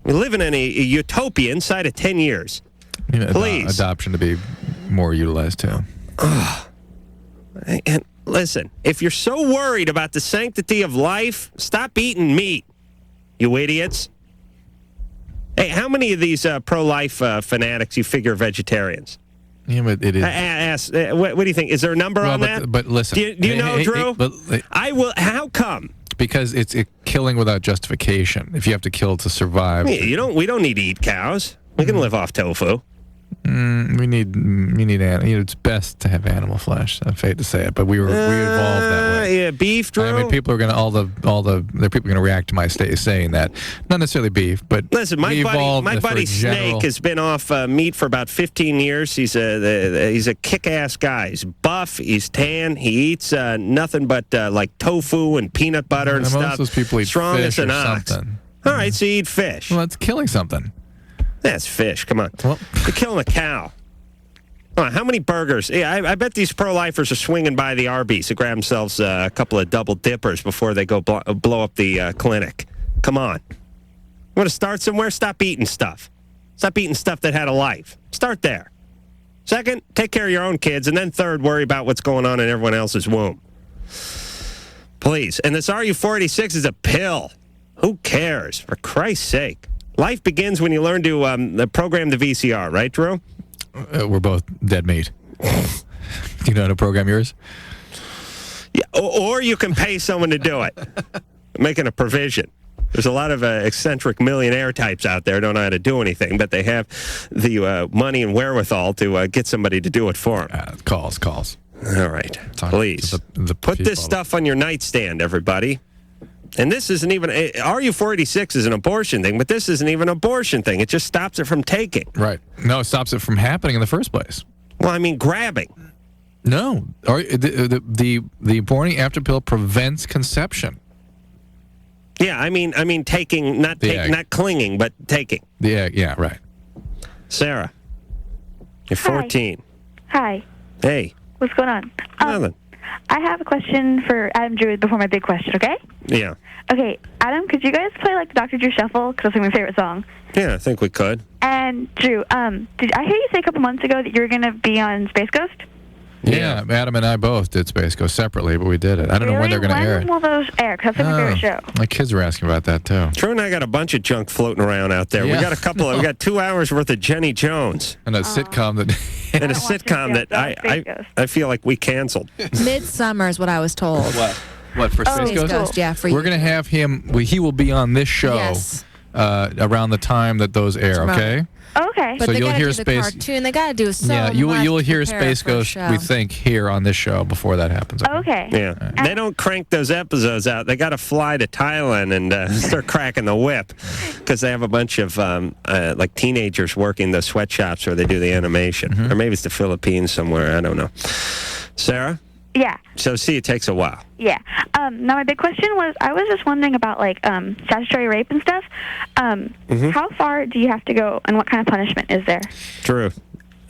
We're living in a utopia inside of 10 years. Please. Adoption to be more utilized, too. And listen, if you're so worried about the sanctity of life, stop eating meat, you idiots. Hey, how many of these pro-life fanatics you figure are vegetarians? Yeah, but it is. What do you think? Is there a number on that? But listen. Do you know, Drew? I will. How come? Because it's killing without justification. If you have to kill to survive. Yeah, we don't need to eat cows. We can live off tofu. We need it's best to have animal flesh. I hate to say it, but we evolved that way. Yeah, beef, Drew. I mean, people are going to people are going to react to my saying that. Not necessarily beef, but listen, my buddy Snake has been off meat for about 15 years. He's a kick-ass guy. He's buff. He's tan. He eats nothing but like tofu and peanut butter and stuff. Most of those people eat strong fish as an or ox. something. All right, so you eat fish. Well, that's killing something. That's fish. Come on. Well, you're killing a cow. Come on, how many burgers? Yeah, I bet these pro-lifers are swinging by the Arby's to grab themselves a couple of double dippers before they go blow up the clinic. Come on. You want to start somewhere? Stop eating stuff. Stop eating stuff that had a life. Start there. Second, take care of your own kids. And then third, worry about what's going on in everyone else's womb. Please. And this RU-486 is a pill. Who cares? For Christ's sake. Life begins when you learn to program the VCR, right, Drew? We're both dead meat. Do you know how to program yours? Yeah, or you can pay someone to do it. Making a provision. There's a lot of eccentric millionaire types out there who don't know how to do anything, but they have the money and wherewithal to get somebody to do it for them. Calls. All right. Please. Put this stuff on your nightstand, everybody. And this isn't even, RU-486 is an abortion thing, but this isn't even an abortion thing. It just stops it from taking. Right. No, it stops it from happening in the first place. Well, I mean, grabbing. No. The morning after pill prevents conception. Yeah, I mean taking, not clinging, but taking. The egg, yeah, right. Sarah, you're 14. Hi. Hey. What's going on? Nothing. I have a question for Adam Drew before my big question, okay? Yeah. Okay, Adam, could you guys play, like, the Dr. Drew Shuffle? Because that's like my favorite song. Yeah, I think we could. And, Drew, did I hear you say a couple months ago that you were going to be on Space Ghost? Yeah, Adam and I both did Space Ghost separately, but we did it. I don't know when they're going to air it. When will those air? Because that's like my favorite show. My kids were asking about that, too. Drew and I got a bunch of junk floating around out there. Yeah. We got we got 2 hours worth of Jenny Jones. And a sitcom that... and a sitcom that I feel like we canceled. Midsummer is what I was told. What, for Space Ghost? Ghost, yeah, for you. We're going to have him... He will be on this show around the time that those air, okay? Okay. But so they you'll gotta hear do Space. The cartoon. They got to do so much. Yeah, you'll hear to prepare Space for a Ghost. show. We think here on this show before that happens. Okay. Yeah, they don't crank those episodes out. They got to fly to Thailand and start cracking the whip because they have a bunch of like teenagers working the sweatshops where they do the animation, or maybe it's the Philippines somewhere. I don't know. Sarah. Yeah. So see, it takes a while. Yeah. Now my big question was, I was just wondering about like statutory rape and stuff. How far do you have to go, and what kind of punishment is there? Drew,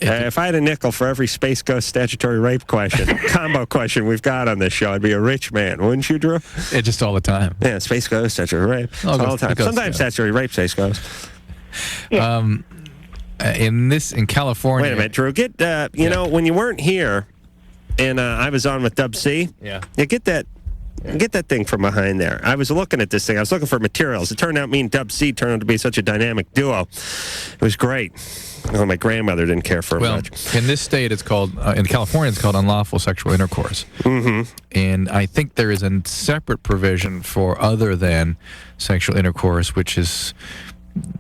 if I had a nickel for every Space Ghost statutory rape question, combo question we've got on this show, I'd be a rich man, wouldn't you, Drew? Just all the time. Yeah, Space Ghost, statutory rape, all the time. Sometimes statutory rape, Space Ghost. Yeah. In California. Wait a minute, Drew. Get you know, when you weren't here. And I was on with Dub C. Yeah, get that thing from behind there. I was looking at this thing. I was looking for materials. It turned out me and Dub C turned out to be such a dynamic duo. It was great. Oh, my grandmother didn't care for it much. In this state, it's called, in California, it's called unlawful sexual intercourse. Mm-hmm. And I think there is a separate provision for other than sexual intercourse, which is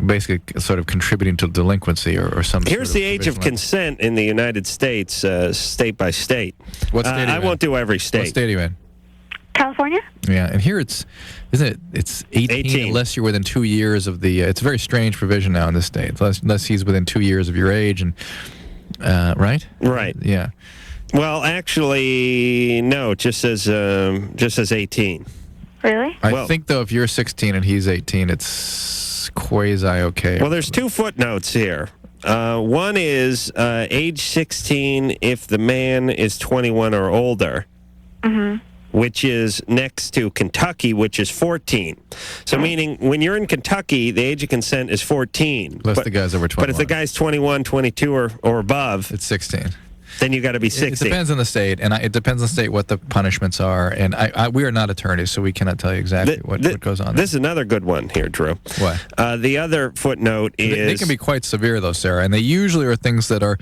basically sort of contributing to delinquency or some Here's sort of the age of consent in the United States, state by state. What state are you I in? won't do every state. What state are you in? California? Yeah, and here it's 18 unless you're within 2 years of the, it's a very strange provision now in this state, unless he's within 2 years of your age, and right? Right. Yeah. Well, actually, no, it just says 18. Really? I think, though, if you're 16 and he's 18, it's quasi-okay. Well, there's two footnotes here. One is age 16 if the man is 21 or older, which is next to Kentucky, which is 14. So meaning when you're in Kentucky, the age of consent is 14. Unless the guy's over 21. But if the guy's 21, 22, or above, it's 16. Then you got to be 16. It depends on the state, and it depends on the state what the punishments are. And we are not attorneys, so we cannot tell you exactly what goes on. This is another good one here, Drew. What? The other footnote is... They can be quite severe, though, Sarah, and they usually are things that are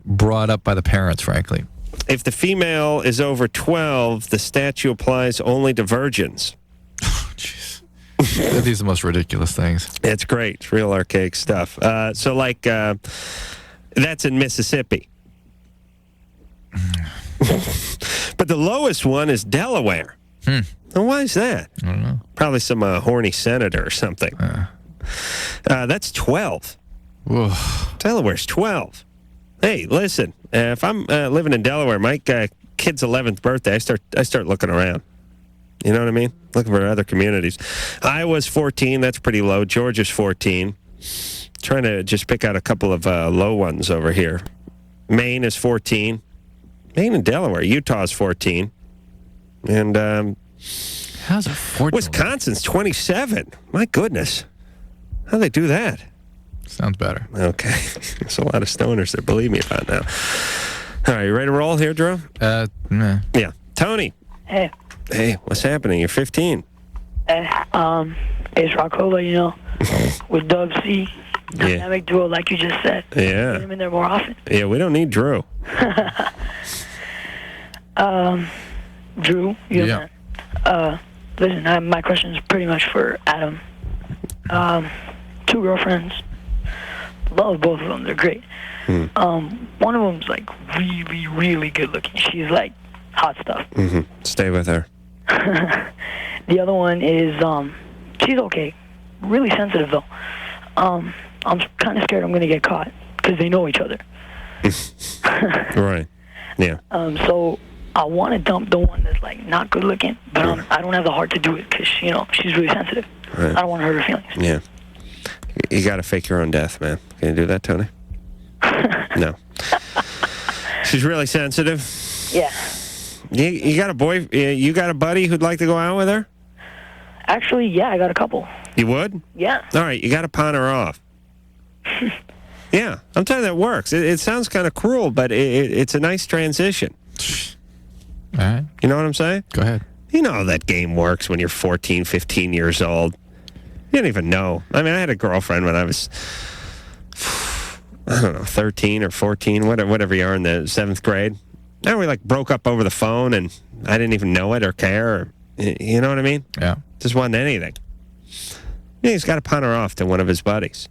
brought up by the parents, frankly. If the female is over 12, the statute applies only to virgins. Oh, jeez. These are the most ridiculous things. It's great. It's real archaic stuff. That's in Mississippi. But the lowest one is Delaware. Now, why is that? I don't know. Probably some horny senator or something. That's 12. Whoa. Delaware's 12. Hey, listen. If I'm living in Delaware, my kid's 11th birthday, I start looking around. You know what I mean? Looking for other communities. Iowa's 14. That's pretty low. Georgia's 14. Trying to just pick out a couple of low ones over here. Maine is 14. Maine and Delaware. Utah's 14. And how's it 14? Wisconsin's 27. My goodness. How'd they do that? Sounds better. Okay. There's a lot of stoners that believe me about now. All right, you ready to roll here, Drew? Nah. Yeah. Tony. Hey. Hey, what's happening? You're 15. It's Rockola, with Dub C. Dynamic duo, like you just said. Yeah. Get him in there more often. Yeah, we don't need Drew. Drew, yeah. Listen, my question is pretty much for Adam. 2 girlfriends. Love both of them. They're great. One of them's like really, really good looking. She's like hot stuff. Stay with her. The other one is she's okay. Really sensitive though. I'm kind of scared I'm gonna get caught because they know each other. Right. Yeah. So I want to dump the one that's like not good looking, but I don't have the heart to do it because she's really sensitive. Right. I don't want to hurt her feelings. Yeah. You got to fake your own death, man. Can you do that, Tony? No. She's really sensitive. Yeah. You got a boy? You got a buddy who'd like to go out with her? Actually, yeah, I got a couple. You would? Yeah. All right, you got to pawn her off. Yeah, I'm telling you that works. It sounds kind of cruel, but it's a nice transition. All right. You know what I'm saying? Go ahead. You know how that game works when you're 14, 15 years old. You don't even know. I mean, I had a girlfriend when I was, I don't know, 13 or 14, whatever you are in the 7th grade. Now we broke up over the phone, and I didn't even know it or care. Or, you know what I mean? Yeah. Just wasn't anything. Yeah, he's got to pawn her off to one of his buddies.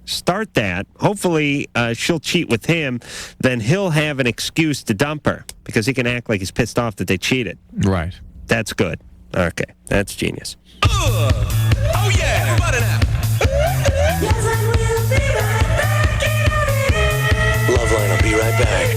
Start that. Hopefully, she'll cheat with him. Then he'll have an excuse to dump her because he can act like he's pissed off that they cheated. Right. That's good. Okay. That's genius. Oh, yeah. LoveLine will be right back.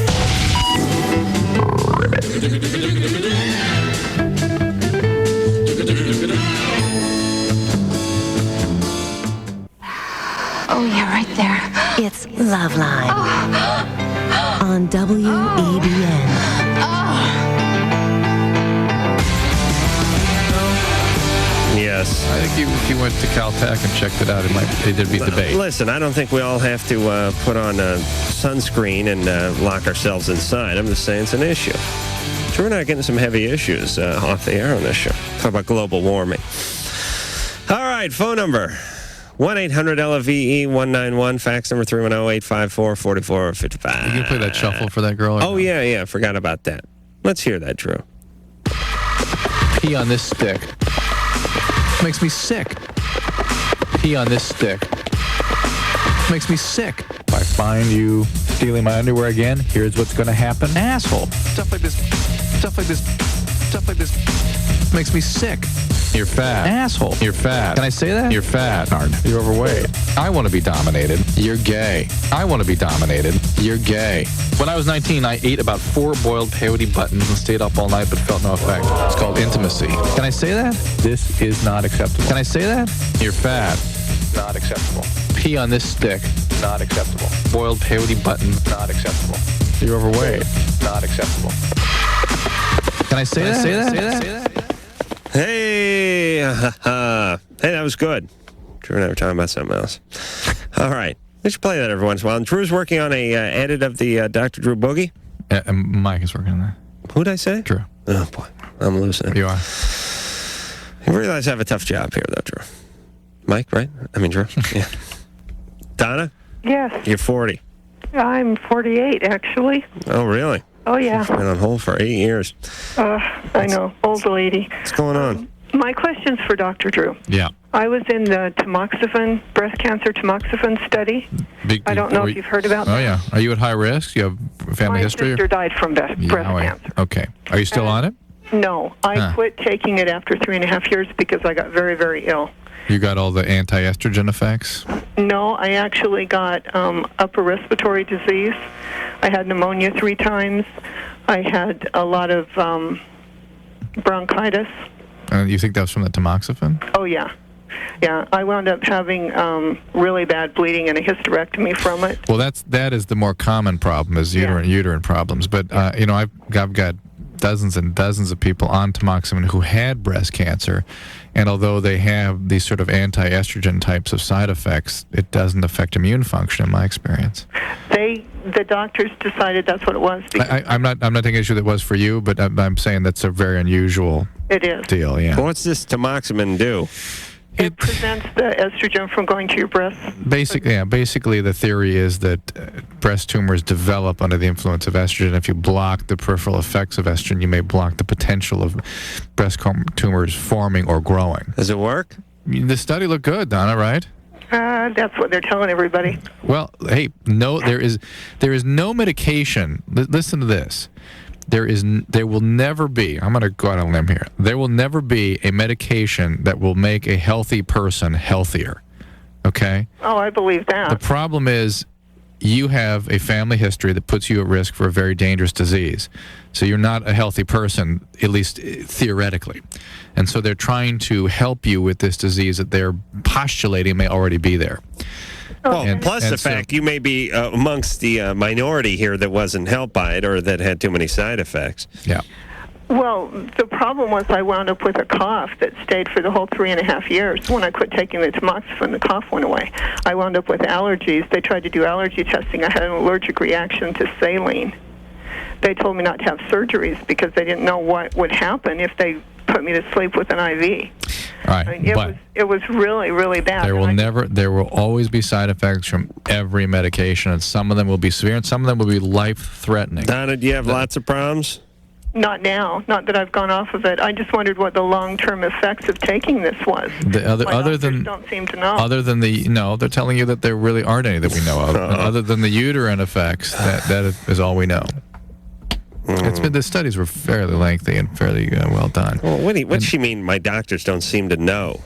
Oh, yeah, right there. It's LoveLine on WEBN. Yes. I think if you went to Caltech and checked it out, there'd be debate. Listen, I don't think we all have to put on a sunscreen and lock ourselves inside. I'm just saying it's an issue. So we're not getting some heavy issues off the air on this show. Talk about global warming. All right, phone number 1-800-LOVE-191, fax number 310-854-4455. You gonna play that shuffle for that girl? Oh, yeah, forgot about that. Let's hear that, Drew. Pee on this stick. Makes me sick. Pee on this stick. Makes me sick. If I find you stealing my underwear again, here's what's gonna happen. Asshole. Stuff like this. Makes me sick. You're fat. Asshole. You're fat. Can I say that? You're fat. You're overweight. I want to be dominated. You're gay. I want to be dominated. You're gay. When I was 19, I ate about 4 boiled peyote buttons and stayed up all night but felt no effect. It's called intimacy. Can I say that? This is not acceptable. Can I say that? You're fat. Not acceptable. Pee on this stick. Not acceptable. Boiled peyote buttons. Not acceptable. You're overweight. Not acceptable. Can I say that? Say that? Hey, hey, that was good. Drew and I were talking about something else. All right. We should play that every once in a while. And Drew's working on a edit of the Dr. Drew Boogie. Mike is working on that. Who'd I say? Drew. Oh, boy. I'm losing it. You are. You realize I have a tough job here, though, Drew. Mike, right? I mean, Drew. Yeah. Donna? Yes. You're 40. I'm 48, actually. Oh, really? Oh, yeah. Been on hold for 8 years. I know. Old lady. What's going on? My question's for Dr. Drew. Yeah. I was in the breast cancer tamoxifen study. I don't know if you've heard about that. Oh, yeah. Are you at high risk? You have family history? My sister died from breast cancer. Okay. Are you still on it? No. I quit taking it after 3.5 years because I got very, very ill. You got all the anti-estrogen effects? No, I actually got upper respiratory disease. I had pneumonia 3 times. I had a lot of bronchitis. You think that was from the tamoxifen? Oh, yeah. Yeah, I wound up having really bad bleeding and a hysterectomy from it. Well, that is the more common problem, is uterine problems. But, I've got dozens and dozens of people on tamoxifen who had breast cancer, and although they have these sort of anti-estrogen types of side effects, it doesn't affect immune function in my experience. The doctors decided that's what it was. I'm not taking issue that it was for you, but I'm saying that's a very unusual deal. Yeah. Well, what's this tamoxifen do? It prevents the estrogen from going to your breasts. Basically, the theory is that breast tumors develop under the influence of estrogen. If you block the peripheral effects of estrogen, you may block the potential of breast tumors forming or growing. Does it work? The study looked good, Donna, right? That's what they're telling everybody. Well, hey, no, there is no medication. Listen to this. There will never be, I'm going to go out on a limb here, there will never be a medication that will make a healthy person healthier, okay? Oh, I believe that. The problem is you have a family history that puts you at risk for a very dangerous disease. So you're not a healthy person, at least theoretically. And so they're trying to help you with this disease that they're postulating may already be there. Well, plus the fact you may be amongst the minority here that wasn't helped by it or that had too many side effects. Yeah. Well, the problem was I wound up with a cough that stayed for the whole 3.5 years. When I quit taking the tamoxifen, the cough went away. I wound up with allergies. They tried to do allergy testing. I had an allergic reaction to saline. They told me not to have surgeries because they didn't know what would happen if they put me to sleep with an IV. All right, I mean, it was really, really bad. There will always be side effects from every medication, and some of them will be severe, and some of them will be life-threatening. Donna, do you have lots of problems? Not now. Not that I've gone off of it. I just wondered what the long-term effects of taking this was. Other than don't seem to know. Other than they're telling you that there really aren't any that we know of. Other than the uterine effects, that is all we know. The studies were fairly lengthy and fairly well done. Well, what's she mean? My doctors don't seem to know.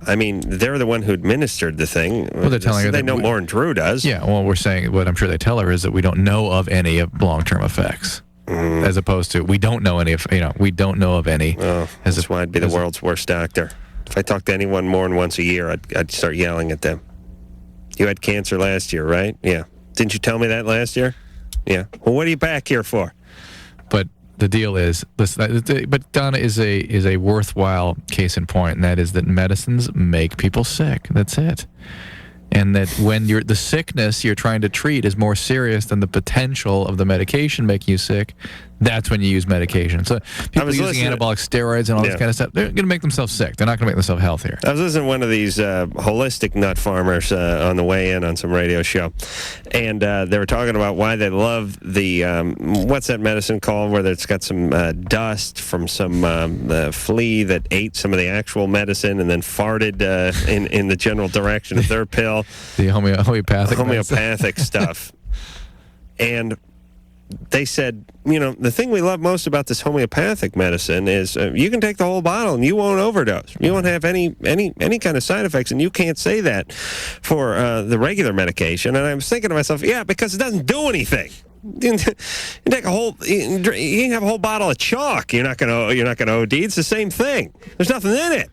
I mean, they're the one who administered the thing. Well, they're telling her they know more than Drew does. Yeah. Well, we're saying what I'm sure they tell her is that we don't know of any of long-term effects, as opposed to we don't know any. We don't know of any. Oh, that's why I'd be the world's worst doctor. If I talked to anyone more than once a year, I'd start yelling at them. You had cancer last year, right? Yeah. Didn't you tell me that last year? Yeah. Well, what are you back here for? But the deal is, but Donna is a worthwhile case in point, and that is that medicines make people sick. That's it. And that when the sickness you're trying to treat is more serious than the potential of the medication making you sick, that's when you use medication. So people using anabolic steroids and all this kind of stuff, they're going to make themselves sick. They're not going to make themselves healthier. I was listening to one of these holistic nut farmers on the way in on some radio show, and they were talking about why they love the, what's that medicine called, where it's got some dust from some flea that ate some of the actual medicine and then farted in the general direction of their pill. The homeopathic stuff. And they said, the thing we love most about this homeopathic medicine is you can take the whole bottle and you won't overdose. You won't have any kind of side effects, and you can't say that for the regular medication. And I was thinking to myself, yeah, because it doesn't do anything. You take you can have a whole bottle of chalk. You're not gonna OD. It's the same thing. There's nothing in it.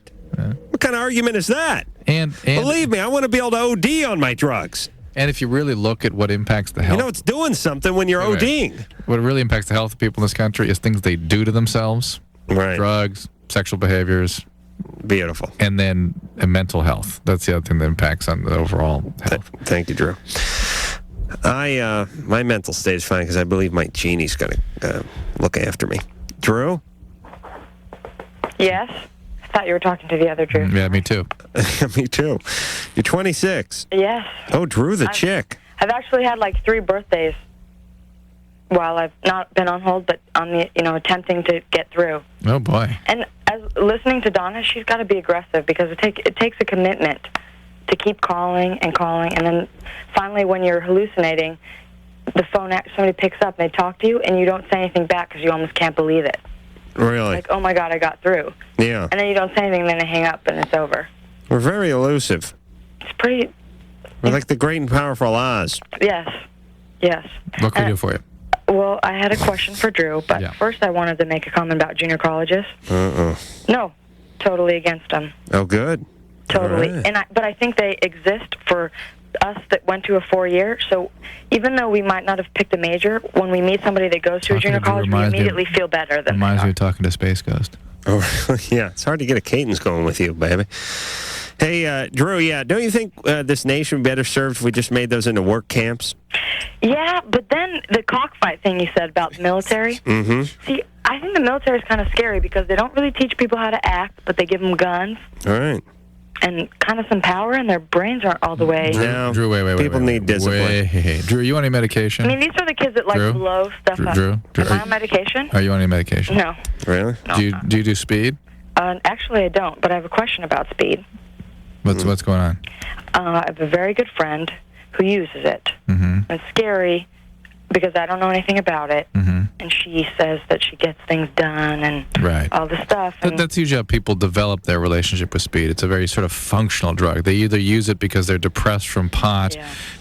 What kind of argument is that? And believe me, I want to be able to OD on my drugs. And if you really look at what impacts the health... it's doing something when you're ODing. What really impacts the health of people in this country is things they do to themselves. Right. Drugs, sexual behaviors. Beautiful. And then mental health. That's the other thing that impacts on the overall health. Thank you, Drew. My mental state is fine because I believe my genie's going to look after me. Drew? Yes? I thought you were talking to the other Drew. Yeah, me too. Me too. You're 26. Yes. Oh, Drew the chick. I've actually had like 3 birthdays while I've not been on hold, but on the, attempting to get through. Oh, boy. And as listening to Donna, she's got to be aggressive because it takes a commitment to keep calling, and then finally when you're hallucinating, the phone somebody picks up and they talk to you, and you don't say anything back because you almost can't believe it. Really? Like, oh my God, I got through. Yeah. And then you don't say anything, and then they hang up and it's over. We're very elusive. It's pretty. We're like the great and powerful Oz. Yes. What can we do for you? Well, I had a question for Drew, but first I wanted to make a comment about junior colleges. No, totally against them. Oh, good. Totally. Right. But I think they exist for us that went to a 4-year. So even though we might not have picked a major, when we meet somebody that goes to a junior college, we immediately feel better than reminds me of talking to Space Ghost. Oh, yeah. It's hard to get a cadence going with you, baby. Hey, Drew, don't you think this nation would be better served if we just made those into work camps? Yeah, but then the cockfight thing you said about the military. Mm-hmm. See, I think the military is kind of scary because they don't really teach people how to act, but they give them guns. All right. And kind of some power, and their brains aren't all the way. Drew, wait. People need discipline. Hey. Drew, you on any medication? I mean, these are the kids that like blow stuff up. Drew, Am I on medication? Are you on any medication? No. Really? Do you do speed? Actually, I don't, but I have a question about speed. What's going on? I have a very good friend who uses it. Mm-hmm. It's scary because I don't know anything about it. Mm-hmm. And she says that she gets things done and all the stuff. And That's usually how people develop their relationship with speed. It's a very sort of functional drug. They either use it because they're depressed from pot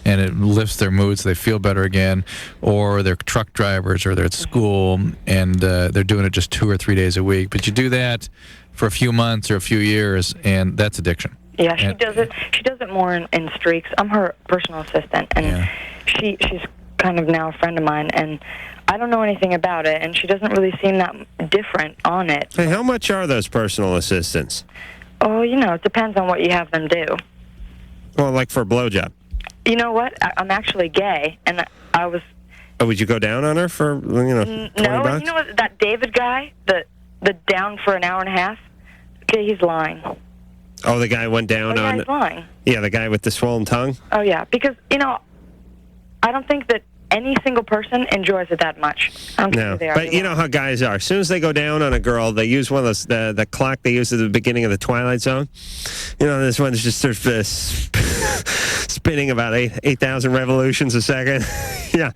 and it lifts their mood so they feel better again, or they're truck drivers or they're at school and they're doing it just 2 or 3 days a week. But you do that for a few months or a few years, and that's addiction. Yeah, she does it. She does it more in streaks. I'm her personal assistant, and she's kind of now a friend of mine, and I don't know anything about it, and she doesn't really seem that different on it. Hey, how much are those personal assistants? Oh, it depends on what you have them do. Well, like for a blowjob. You know what? I'm actually gay, and I was... Oh, would you go down on her for, $20? No, and you know what? That David guy, the down for an hour and a half? Okay, he's lying. Oh, the guy went down on... he's lying. Yeah, the guy with the swollen tongue? Oh, yeah, because, I don't think that any single person enjoys it that much. I don't care who they are. But you know how guys are. As soon as they go down on a girl, they use one of those, the clock they used at the beginning of the Twilight Zone. This one is just sort of spinning about 8,000 revolutions a second. Yeah,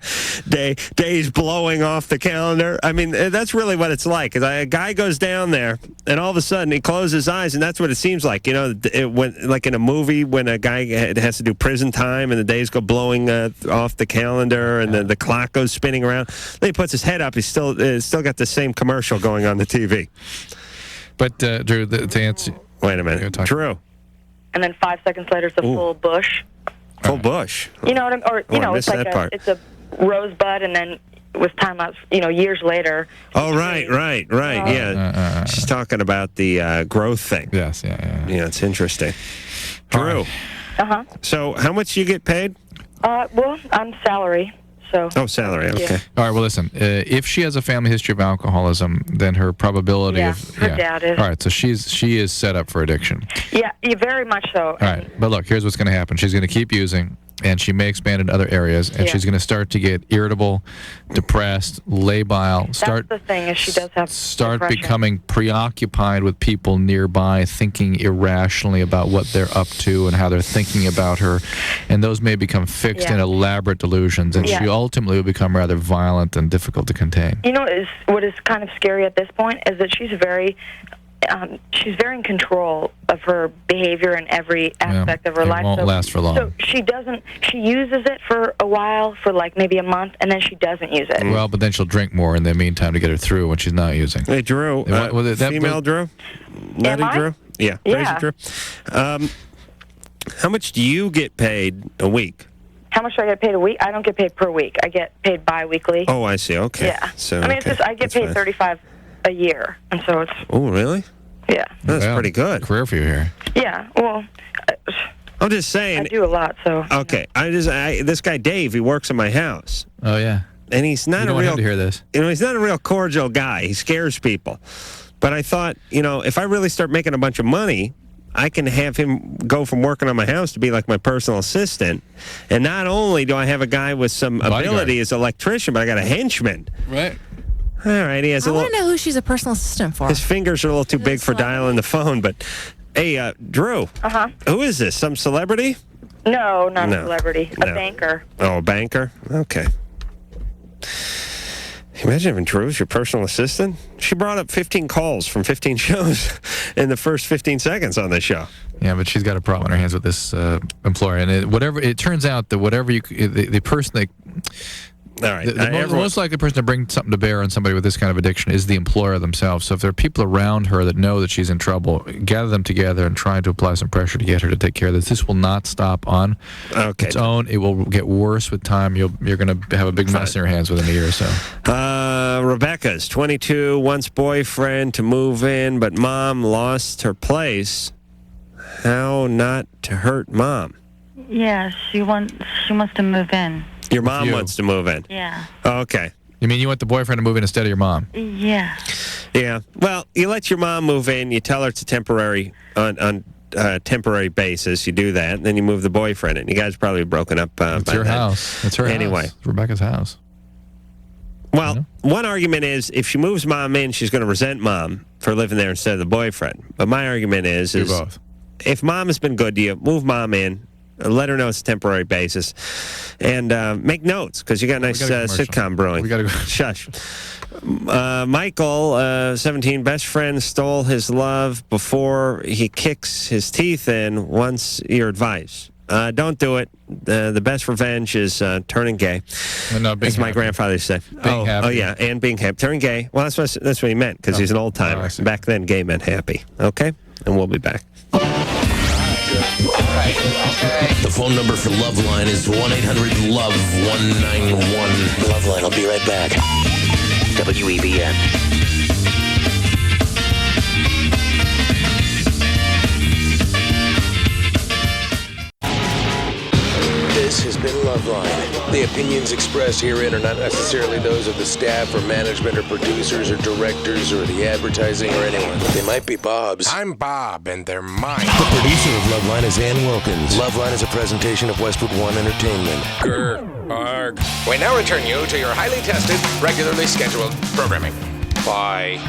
days blowing off the calendar. I mean, that's really what it's like. A guy goes down there, and all of a sudden he closes his eyes, and that's what it seems like. Like in a movie when a guy has to do prison time, and the days go blowing off the calendar, and the clock goes spinning around. Then he puts his head up. He's still got the same commercial going on the TV. But Drew, to answer. Wait a minute, Drew. And then 5 seconds later, it's a full bush. Full bush. You know what I'm? Or it's like it's a rosebud, and then with time lapse, years later. Oh, right. Yeah, she's talking about the growth thing. Yes, yeah. Yeah, it's interesting. Drew. So, how much do you get paid? Well, I'm salary. So. Oh, salary. Okay. Yeah. All right. Well, listen. If she has a family history of alcoholism, then her probability of her dad is. All right. So she is set up for addiction. Yeah, very much so. All right. But look, here's what's going to happen. She's going to keep using, and she may expand in other areas, and she's going to start to get irritable, depressed, labile. That's the thing, is she does have start depression. Becoming preoccupied with people nearby, thinking irrationally about what they're up to and how they're thinking about her, and those may become fixed in elaborate delusions, and she ultimately will become rather violent and difficult to contain. What is kind of scary at this point is that she's very in control of her behavior in every aspect of her life. It won't last for long. So she uses it for a while, for like maybe a month, and then she doesn't use it. Well, but then she'll drink more in the meantime to get her through when she's not using. Hey, Drew, female Drew? Nutty Drew? Yeah. Crazy Drew? How much do you get paid a week? How much do I get paid a week? I don't get paid per week. I get paid bi-weekly. Oh, I see. Okay. Yeah. So, it's just I get paid $35 a year, and so it's... Oh, really? Yeah. That's pretty good. Career for you here. Yeah, well... I'm just saying... I do a lot, so... Okay. This guy, Dave, he works in my house. Oh, yeah. And he's not a real... You don't want him to hear this. He's not a real cordial guy. He scares people. But I thought, if I really start making a bunch of money, I can have him go from working on my house to be like my personal assistant. And not only do I have a guy with some ability as an electrician, but I got a henchman. Right. All right, he has I a want little. to know who she's a personal assistant for. His fingers are a little too big for dialing the phone, but hey, Drew. Uh-huh. Who is this? Some celebrity? No, not No. a celebrity. No. A banker. Oh, a banker? Okay. Imagine having Drew as your personal assistant. She brought up 15 calls from 15 shows in the first 15 seconds on this show. Yeah, but she's got a problem on her hands with this employer, and it turns out that whatever the person that. All right. The most likely person to bring something to bear on somebody with this kind of addiction is the employer themselves. So if there are people around her that know that she's in trouble, gather them together and try to apply some pressure to get her to take care of this. This will not stop on its own. It will get worse with time. You're going to have a big mess in your hands within a year or so. Rebecca's 22, wants boyfriend to move in, but mom lost her place. How not to hurt mom? Yeah, she wants to move in. Your mom wants to move in? Yeah. Oh, okay. You mean you want the boyfriend to move in instead of your mom? Yeah. Yeah. Well, you let your mom move in. You tell her it's a temporary, on temporary basis. You do that, and then you move the boyfriend in. You guys probably broken up. It's your house. It's her house. Anyway. It's Rebecca's house. Well, one argument is if she moves mom in, she's going to resent mom for living there instead of the boyfriend. But my argument is both. If mom has been good to you, move mom in. Let her know it's a temporary basis, and make notes because you got a nice sitcom brewing. We got to go. Shush. Michael, 17, best friend stole his love before he kicks his teeth in. Wants your advice. Don't do it. The best revenge is turning gay. As my grandfather used to say. Being happy. Oh, yeah, and being happy. Turning gay. Well, that's what he meant because he's an old timer. Back then, gay meant happy. Okay, and we'll be back. The phone number for LoveLine is 1-800-LOVE-191. LoveLine will be right back. WEBN. This has been LoveLine. The opinions expressed herein are not necessarily those of the staff or management or producers or directors or the advertising or anyone. They might be Bob's. I'm Bob, and they're mine. The producer of LoveLine is Ann Wilkins. LoveLine is a presentation of Westwood One Entertainment. Grr, arg. We now return you to your highly tested, regularly scheduled programming. Bye.